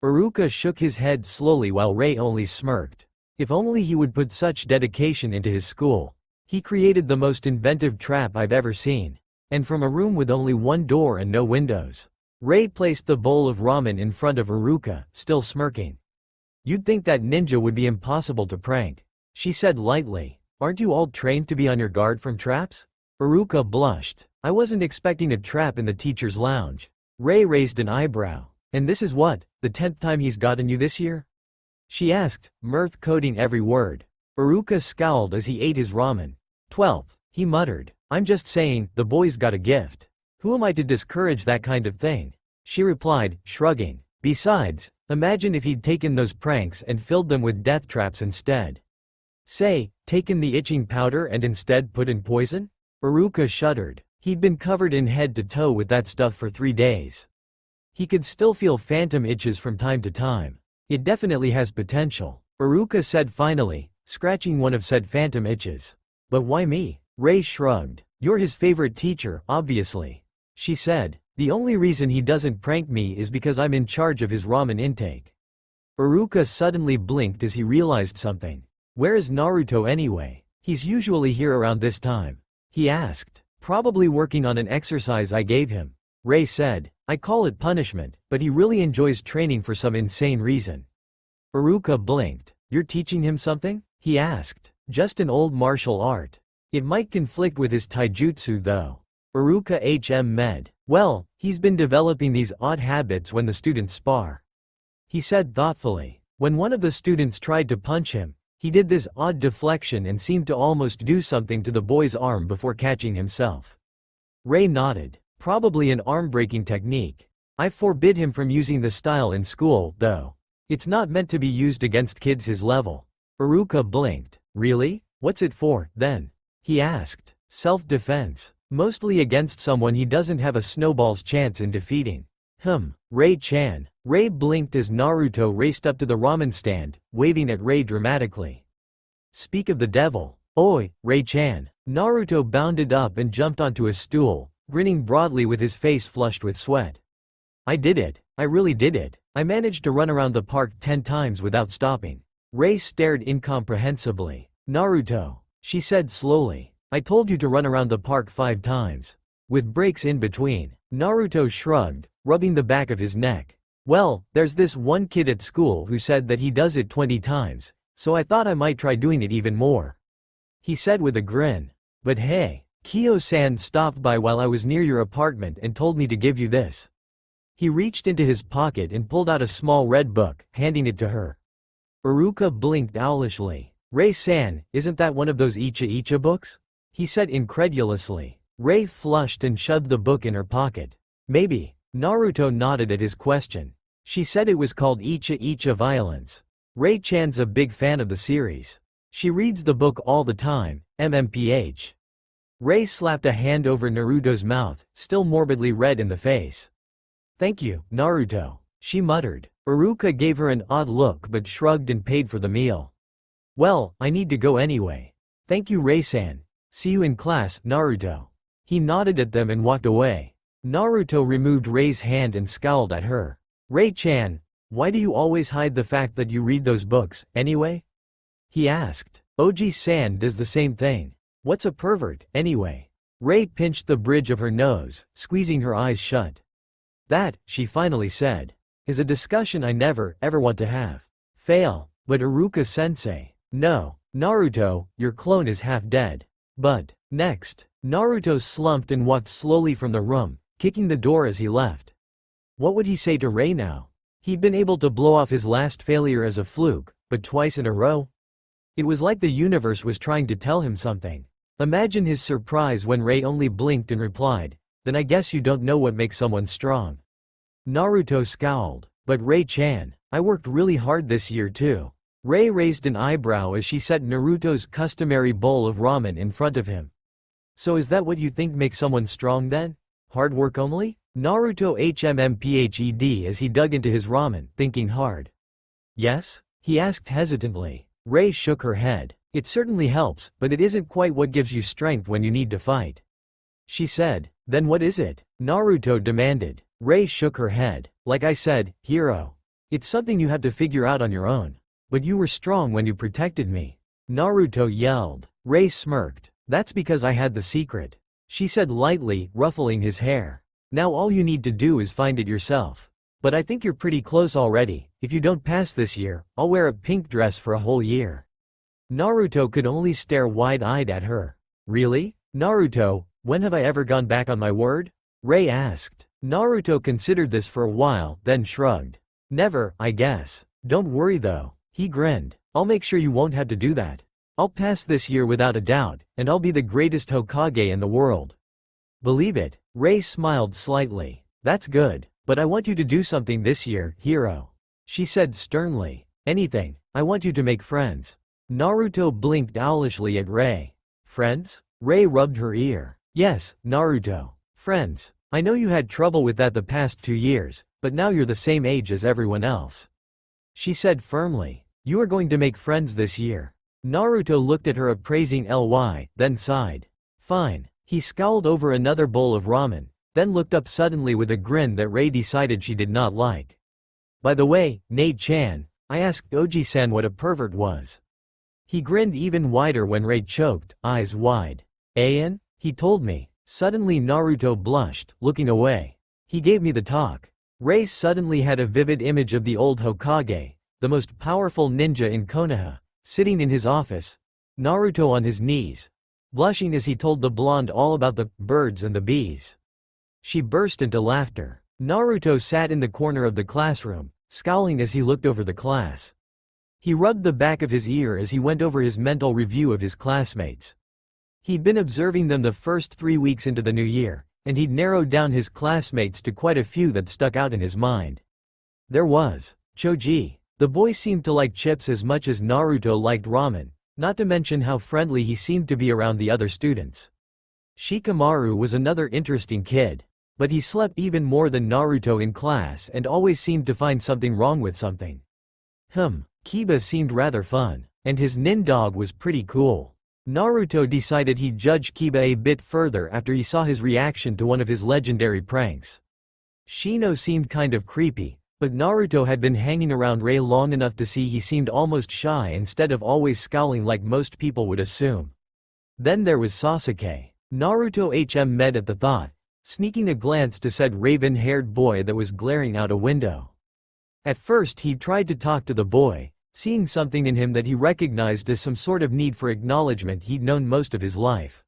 Iruka shook his head slowly while Ray only smirked. If only he would put such dedication into his school. He created the most inventive trap I've ever seen. And from a room with only one door and no windows. Ray placed the bowl of ramen in front of Iruka, still smirking. You'd think that ninja would be impossible to prank. She said lightly. Aren't you all trained to be on your guard from traps? Iruka blushed. I wasn't expecting a trap in the teacher's lounge. Ray raised an eyebrow. And this is what, the 10th time he's gotten you this year? She asked, mirth coating every word. Iruka scowled as he ate his ramen. 12th, he muttered. I'm just saying, the boy's got a gift. Who am I to discourage that kind of thing? She replied, shrugging. Besides, imagine if he'd taken those pranks and filled them with death traps instead. Say, taken the itching powder and instead put in poison? Iruka shuddered. He'd been covered in head to toe with that stuff for 3 days. He could still feel phantom itches from time to time. It definitely has potential, Iruka said finally, scratching one of said phantom itches. But why me? Ray shrugged. You're his favorite teacher, obviously. She said. The only reason he doesn't prank me is because I'm in charge of his ramen intake. Iruka suddenly blinked as he realized something. Where is Naruto anyway? He's usually here around this time. He asked. Probably working on an exercise I gave him. Ray said. I call it punishment, but he really enjoys training for some insane reason. Iruka blinked. You're teaching him something? He asked. Just an old martial art. It might conflict with his taijutsu though. Iruka med. Well, he's been developing these odd habits when the students spar. He said thoughtfully. When one of the students tried to punch him, he did this odd deflection and seemed to almost do something to the boy's arm before catching himself. Ray nodded. Probably an arm-breaking technique. I forbid him from using the style in school, though. It's not meant to be used against kids his level. Iruka blinked. Really? What's it for, then? He asked. Self-defense. Mostly against someone he doesn't have a snowball's chance in defeating. Ray-chan. Ray blinked as Naruto raced up to the ramen stand, waving at Ray dramatically. Speak of the devil. Oi, Ray-chan. Naruto bounded up and jumped onto a stool, grinning broadly with his face flushed with sweat. I did it. I really did it. I managed to run around the park 10 times without stopping. Ray stared incomprehensibly. Naruto. She said slowly. I told you to run around the park 5 times. With breaks in between. Naruto shrugged, rubbing the back of his neck. Well, there's this one kid at school who said that he does it 20 times, so I thought I might try doing it even more. He said with a grin. But hey, Kyo-san stopped by while I was near your apartment and told me to give you this. He reached into his pocket and pulled out a small red book, handing it to her. Iruka blinked owlishly. Ray-san, isn't that one of those Icha books? He said incredulously. Ray flushed and shoved the book in her pocket. Maybe. Naruto nodded at his question. She said it was called Icha Violence. Ray-chan's a big fan of the series. She reads the book all the time, MMPH. Ray slapped a hand over Naruto's mouth, still morbidly red in the face. Thank you, Naruto, she muttered. Iruka gave her an odd look but shrugged and paid for the meal. Well, I need to go anyway. Thank you, Ray-san. See you in class, Naruto. He nodded at them and walked away. Naruto removed Ray's hand and scowled at her. Ray-chan, why do you always hide the fact that you read those books, anyway? He asked. Oji-san does the same thing. What's a pervert, anyway? Ray pinched the bridge of her nose, squeezing her eyes shut. That, she finally said, is a discussion I never, ever want to have. Fail. But Iruka-sensei. No, Naruto, your clone is half dead. But, next, Naruto slumped and walked slowly from the room, kicking the door as he left. What would he say to Ray now? He'd been able to blow off his last failure as a fluke, but twice in a row? It was like the universe was trying to tell him something. Imagine his surprise when Ray only blinked and replied, then I guess you don't know what makes someone strong. Naruto scowled. But Ray-chan, I worked really hard this year too. Ray raised an eyebrow as she set Naruto's customary bowl of ramen in front of him. So is that what you think makes someone strong then? Hard work only? Naruto HMMPHED as he dug into his ramen, thinking hard. Yes? He asked hesitantly. Rei shook her head. It certainly helps, but it isn't quite what gives you strength when you need to fight. She said. Then what is it? Naruto demanded. Rei shook her head. Like I said, hero. It's something you have to figure out on your own. But you were strong when you protected me. Naruto yelled. Rei smirked. That's because I had the secret. She said lightly, ruffling his hair. Now all you need to do is find it yourself. But I think you're pretty close already. If you don't pass this year, I'll wear a pink dress for a whole year. Naruto could only stare wide-eyed at her. Really? Naruto, when have I ever gone back on my word? Rei asked. Naruto considered this for a while, then shrugged. Never, I guess. Don't worry though. He grinned. I'll make sure you won't have to do that. I'll pass this year without a doubt, and I'll be the greatest Hokage in the world. Believe it. Rei smiled slightly. That's good, but I want you to do something this year, hero. She said sternly. Anything. I want you to make friends. Naruto blinked owlishly at Rei. Friends? Rei rubbed her ear. Yes, Naruto. Friends. I know you had trouble with that the past 2 years, but now you're the same age as everyone else. She said firmly. You are going to make friends this year. Naruto looked at her appraisingly, then sighed. Fine. He scowled over another bowl of ramen, then looked up suddenly with a grin that Rei decided she did not like. By the way, Nate-chan, I asked Oji-san what a pervert was. He grinned even wider when Rei choked, eyes wide. Ayan? He told me. Suddenly Naruto blushed, looking away. He gave me the talk. Rei suddenly had a vivid image of the old Hokage, the most powerful ninja in Konoha, sitting in his office, Naruto on his knees, blushing as he told the blonde all about the birds and the bees. She burst into laughter. Naruto sat in the corner of the classroom, scowling as he looked over the class. He rubbed the back of his ear as he went over his mental review of his classmates. He'd been observing them the first 3 weeks into the new year, and he'd narrowed down his classmates to quite a few that stuck out in his mind. There was Choji. The boy seemed to like chips as much as Naruto liked ramen, not to mention how friendly he seemed to be around the other students. Shikamaru was another interesting kid, but he slept even more than Naruto in class and always seemed to find something wrong with something. Kiba seemed rather fun, and his nin dog was pretty cool. Naruto decided he'd judge Kiba a bit further after he saw his reaction to one of his legendary pranks. Shino seemed kind of creepy, but Naruto had been hanging around Rei long enough to see he seemed almost shy instead of always scowling like most people would assume. Then there was Sasuke. Naruto met at the thought, sneaking a glance to said raven-haired boy that was glaring out a window. At first he tried to talk to the boy, seeing something in him that he recognized as some sort of need for acknowledgement he'd known most of his life.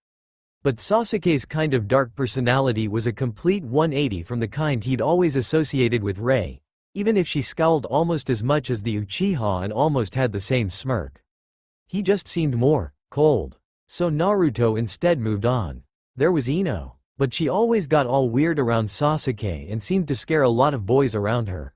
But Sasuke's kind of dark personality was a complete 180 from the kind he'd always associated with Rei, even if she scowled almost as much as the Uchiha and almost had the same smirk. He just seemed more cold. So Naruto instead moved on. There was Ino, but she always got all weird around Sasuke and seemed to scare a lot of boys around her.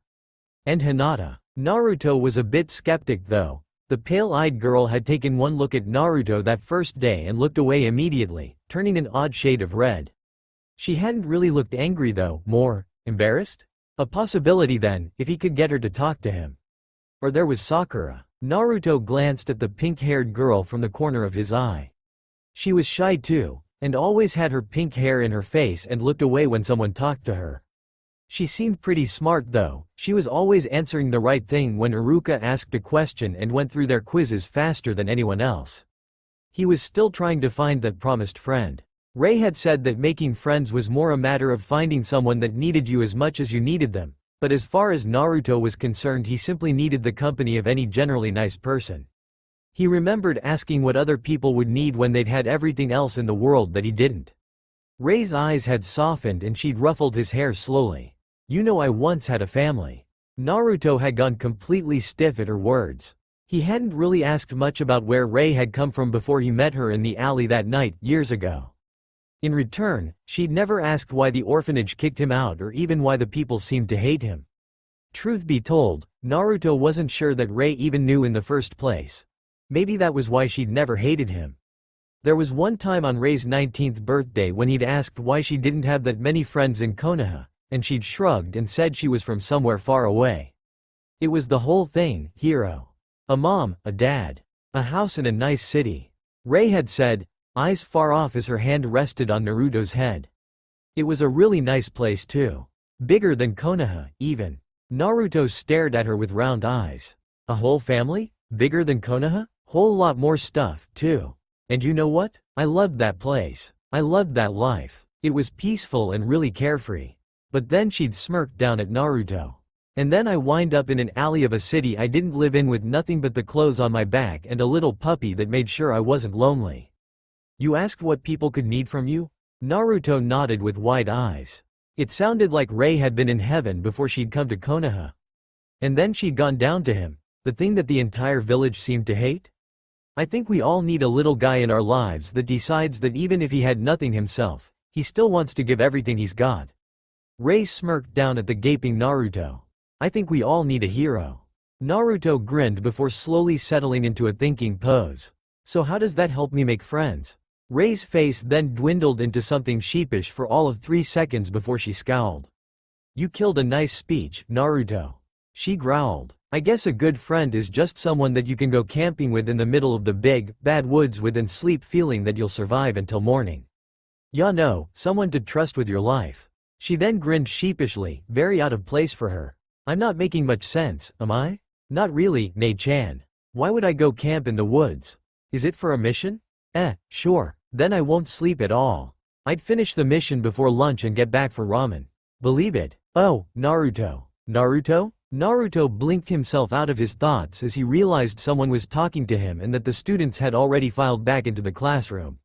And Hinata. Naruto was a bit skeptic though. The pale-eyed girl had taken one look at Naruto that first day and looked away immediately, turning an odd shade of red. She hadn't really looked angry though, more embarrassed? A possibility then, if he could get her to talk to him. Or there was Sakura. Naruto glanced at the pink-haired girl from the corner of his eye. She was shy too, and always had her pink hair in her face and looked away when someone talked to her. She seemed pretty smart though. She was always answering the right thing when Iruka asked a question and went through their quizzes faster than anyone else. He was still trying to find that promised friend. Rei had said that making friends was more a matter of finding someone that needed you as much as you needed them, but as far as Naruto was concerned he simply needed the company of any generally nice person. He remembered asking what other people would need when they'd had everything else in the world that he didn't. Rei's eyes had softened and she'd ruffled his hair slowly. You know I once had a family. Naruto had gone completely stiff at her words. He hadn't really asked much about where Rei had come from before he met her in the alley that night, years ago. In return, she'd never asked why the orphanage kicked him out or even why the people seemed to hate him. Truth be told, Naruto wasn't sure that Rei even knew in the first place. Maybe that was why she'd never hated him. There was one time on Rei's 19th birthday when he'd asked why she didn't have that many friends in Konoha, and she'd shrugged and said she was from somewhere far away. It was the whole thing, hero. A mom, a dad, a house in a nice city. Rei had said, eyes far off as her hand rested on Naruto's head. It was a really nice place too. Bigger than Konoha, even. Naruto stared at her with round eyes. A whole family? Bigger than Konoha? Whole lot more stuff, too. And you know what? I loved that place. I loved that life. It was peaceful and really carefree. But then she'd smirked down at Naruto. And then I wind up in an alley of a city I didn't live in with nothing but the clothes on my back and a little puppy that made sure I wasn't lonely. You asked what people could need from you? Naruto nodded with wide eyes. It sounded like Rei had been in heaven before she'd come to Konoha. And then she'd gone down to him, the thing that the entire village seemed to hate? I think we all need a little guy in our lives that decides that even if he had nothing himself, he still wants to give everything he's got. Rei smirked down at the gaping Naruto. I think we all need a hero. Naruto grinned before slowly settling into a thinking pose. So how does that help me make friends? Rei's face then dwindled into something sheepish for all of 3 seconds before she scowled. You killed a nice speech, Naruto. She growled. I guess a good friend is just someone that you can go camping with in the middle of the big, bad woods with and sleep feeling that you'll survive until morning. Ya know, someone to trust with your life. She then grinned sheepishly, very out of place for her. I'm not making much sense, am I? Not really, Nei-chan. Why would I go camp in the woods? Is it for a mission? Sure. Then I won't sleep at all. I'd finish the mission before lunch and get back for ramen. Believe it. Oh, Naruto. Naruto? Naruto blinked himself out of his thoughts as he realized someone was talking to him and that the students had already filed back into the classroom.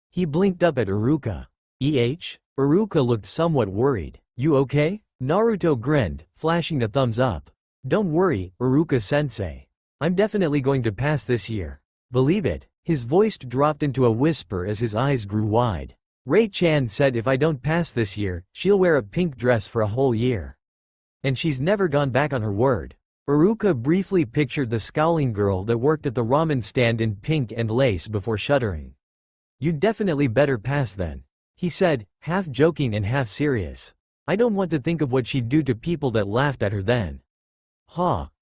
He blinked up at Iruka. Iruka looked somewhat worried. You okay? Naruto grinned, flashing a thumbs up. Don't worry, Iruka-sensei. I'm definitely going to pass this year. Believe it. His voice dropped into a whisper as his eyes grew wide. Rei-chan said if I don't pass this year, she'll wear a pink dress for a whole year. And she's never gone back on her word. Iruka briefly pictured the scowling girl that worked at the ramen stand in pink and lace before shuddering. You'd definitely better pass then. He said, half joking and half serious. I don't want to think of what she'd do to people that laughed at her then.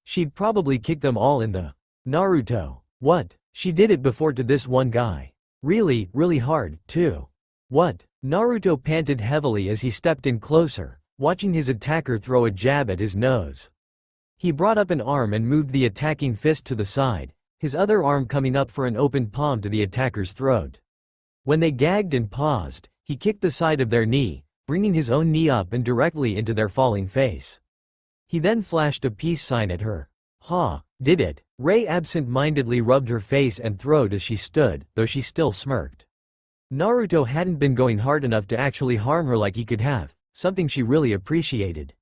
She'd probably kick them all in the… Naruto. What? She did it before to this one guy. Really, really hard, too. What? Naruto panted heavily as he stepped in closer, watching his attacker throw a jab at his nose. He brought up an arm and moved the attacking fist to the side, his other arm coming up for an open palm to the attacker's throat. When they gagged and paused, he kicked the side of their knee, bringing his own knee up and directly into their falling face. He then flashed a peace sign at her. Did it? Rei absent-mindedly rubbed her face and throat as she stood, though she still smirked. Naruto hadn't been going hard enough to actually harm her like he could have, something she really appreciated.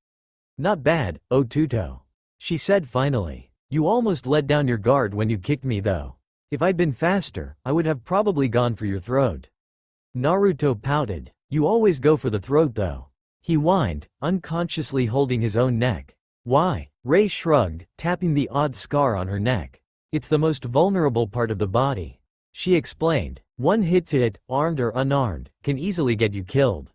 Not bad, Otuto. She said finally. You almost let down your guard when you kicked me though. If I'd been faster, I would have probably gone for your throat. Naruto pouted. You always go for the throat though. He whined, unconsciously holding his own neck. Why? Rei shrugged, tapping the odd scar on her neck. It's the most vulnerable part of the body. She explained. One hit to it, armed or unarmed, can easily get you killed.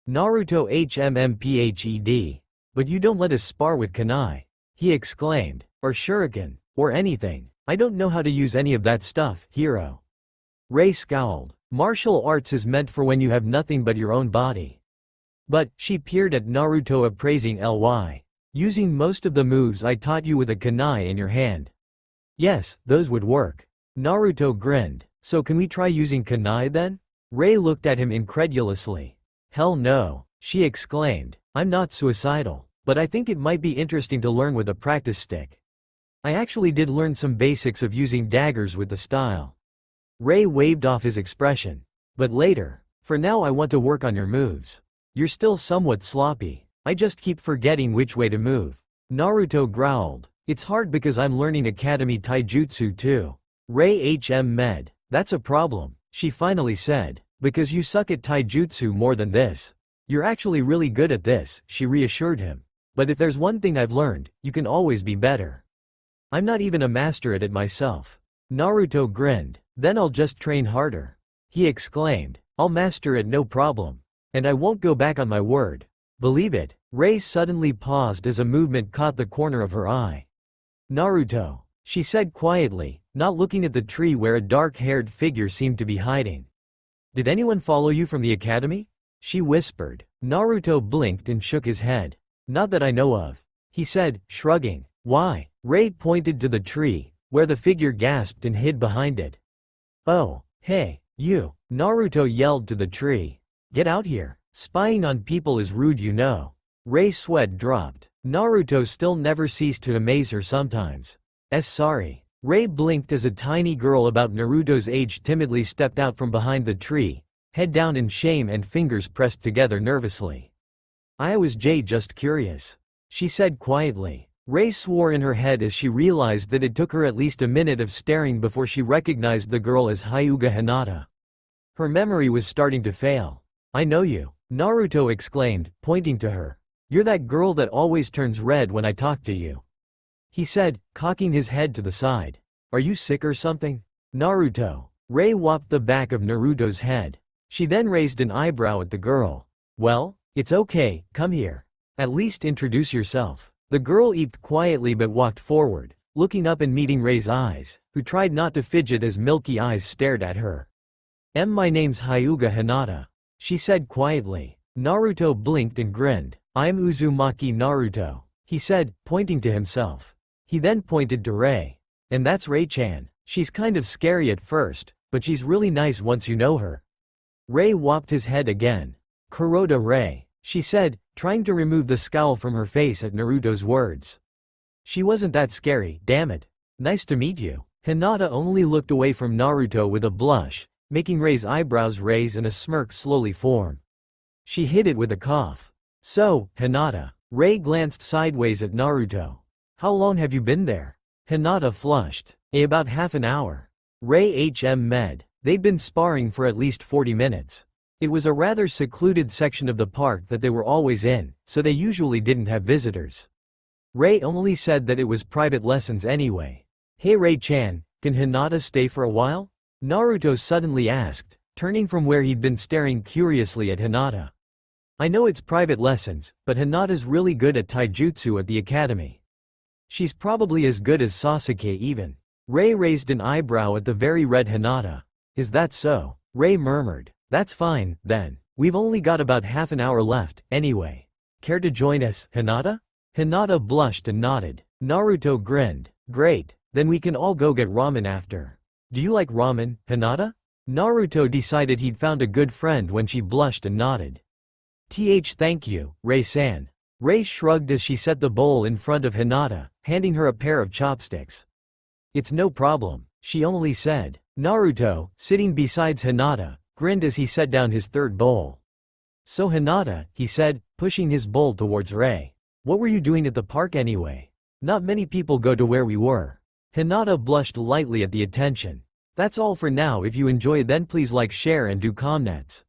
Naruto HMMPHED. But you don't let us spar with kunai. He exclaimed. Or shuriken. Or anything. I don't know how to use any of that stuff, hero. Rei scowled. Martial arts is meant for when you have nothing but your own body. But, she peered at Naruto appraising ly. Using most of the moves I taught you with a kunai in your hand. Yes, those would work. Naruto grinned. So can we try using kunai then? Rei looked at him incredulously. Hell no, she exclaimed. I'm not suicidal, but I think it might be interesting to learn with a practice stick. I actually did learn some basics of using daggers with the style. Rei waved off his expression. But later. For now I want to work on your moves. You're still somewhat sloppy. I just keep forgetting which way to move. Naruto growled. It's hard because I'm learning Academy Taijutsu too. Rei med. That's a problem, she finally said. Because you suck at Taijutsu more than this. You're actually really good at this, she reassured him. But if there's one thing I've learned, you can always be better. I'm not even a master at it myself. Naruto grinned. Then I'll just train harder. He exclaimed. I'll master it no problem. And I won't go back on my word. Believe it. Rei suddenly paused as a movement caught the corner of her eye. Naruto, she said quietly, not looking at the tree where a dark-haired figure seemed to be hiding. Did anyone follow you from the academy? She whispered. Naruto blinked and shook his head. Not that I know of, he said, shrugging. Why? Rei pointed to the tree, where the figure gasped and hid behind it. Oh, hey, you, Naruto yelled to the tree. Get out here. Spying on people is rude, you know. Rei's sweat dropped. Naruto still never ceased to amaze her sometimes. Sorry. Rei blinked as a tiny girl about Naruto's age timidly stepped out from behind the tree, head down in shame and fingers pressed together nervously. I was just curious, she said quietly. Rei swore in her head as she realized that it took her at least a minute of staring before she recognized the girl as Hyuga Hinata. Her memory was starting to fail. I know you, Naruto exclaimed, pointing to her. You're that girl that always turns red when I talk to you, he said, cocking his head to the side. Are you sick or something? Naruto. Rei whopped the back of Naruto's head. She then raised an eyebrow at the girl. Well, it's okay, come here. At least introduce yourself. The girl eeped quietly but walked forward, looking up and meeting Rei's eyes, who tried not to fidget as milky eyes stared at her. My name's Hyuga Hinata, she said quietly. Naruto blinked and grinned. I'm Uzumaki Naruto, he said, pointing to himself. He then pointed to Rei. And that's Rei-chan. She's kind of scary at first, but she's really nice once you know her. Rei whopped his head again. Kuroda Rei, she said, trying to remove the scowl from her face at Naruto's words. She wasn't that scary, damn it. Nice to meet you. Hinata only looked away from Naruto with a blush, making Rei's eyebrows raise and a smirk slowly form. She hid it with a cough. So, Hinata. Rei glanced sideways at Naruto. How long have you been there? Hinata flushed. About half an hour. Rei med. They'd been sparring for at least 40 minutes. It was a rather secluded section of the park that they were always in, so they usually didn't have visitors. Rei only said that it was private lessons anyway. Hey Rei-chan, can Hinata stay for a while? Naruto suddenly asked, turning from where he'd been staring curiously at Hinata. I know it's private lessons, but Hinata's really good at taijutsu at the academy. She's probably as good as Sasuke even. Rei raised an eyebrow at the very red Hinata. Is that so? Rei murmured. That's fine, then. We've only got about half an hour left, anyway. Care to join us, Hinata? Hinata blushed and nodded. Naruto grinned. Great, then we can all go get ramen after. Do you like ramen, Hinata? Naruto decided he'd found a good friend when she blushed and nodded. Thank you, Rei-san. Rei shrugged as she set the bowl in front of Hinata, handing her a pair of chopsticks. It's no problem, she only said. Naruto, sitting beside Hinata, grinned as he set down his third bowl. So Hinata, he said, pushing his bowl towards Rei. What were you doing at the park anyway? Not many people go to where we were. Hinata blushed lightly at the attention. That's all for now. If you enjoyed, then please like, share and do comments.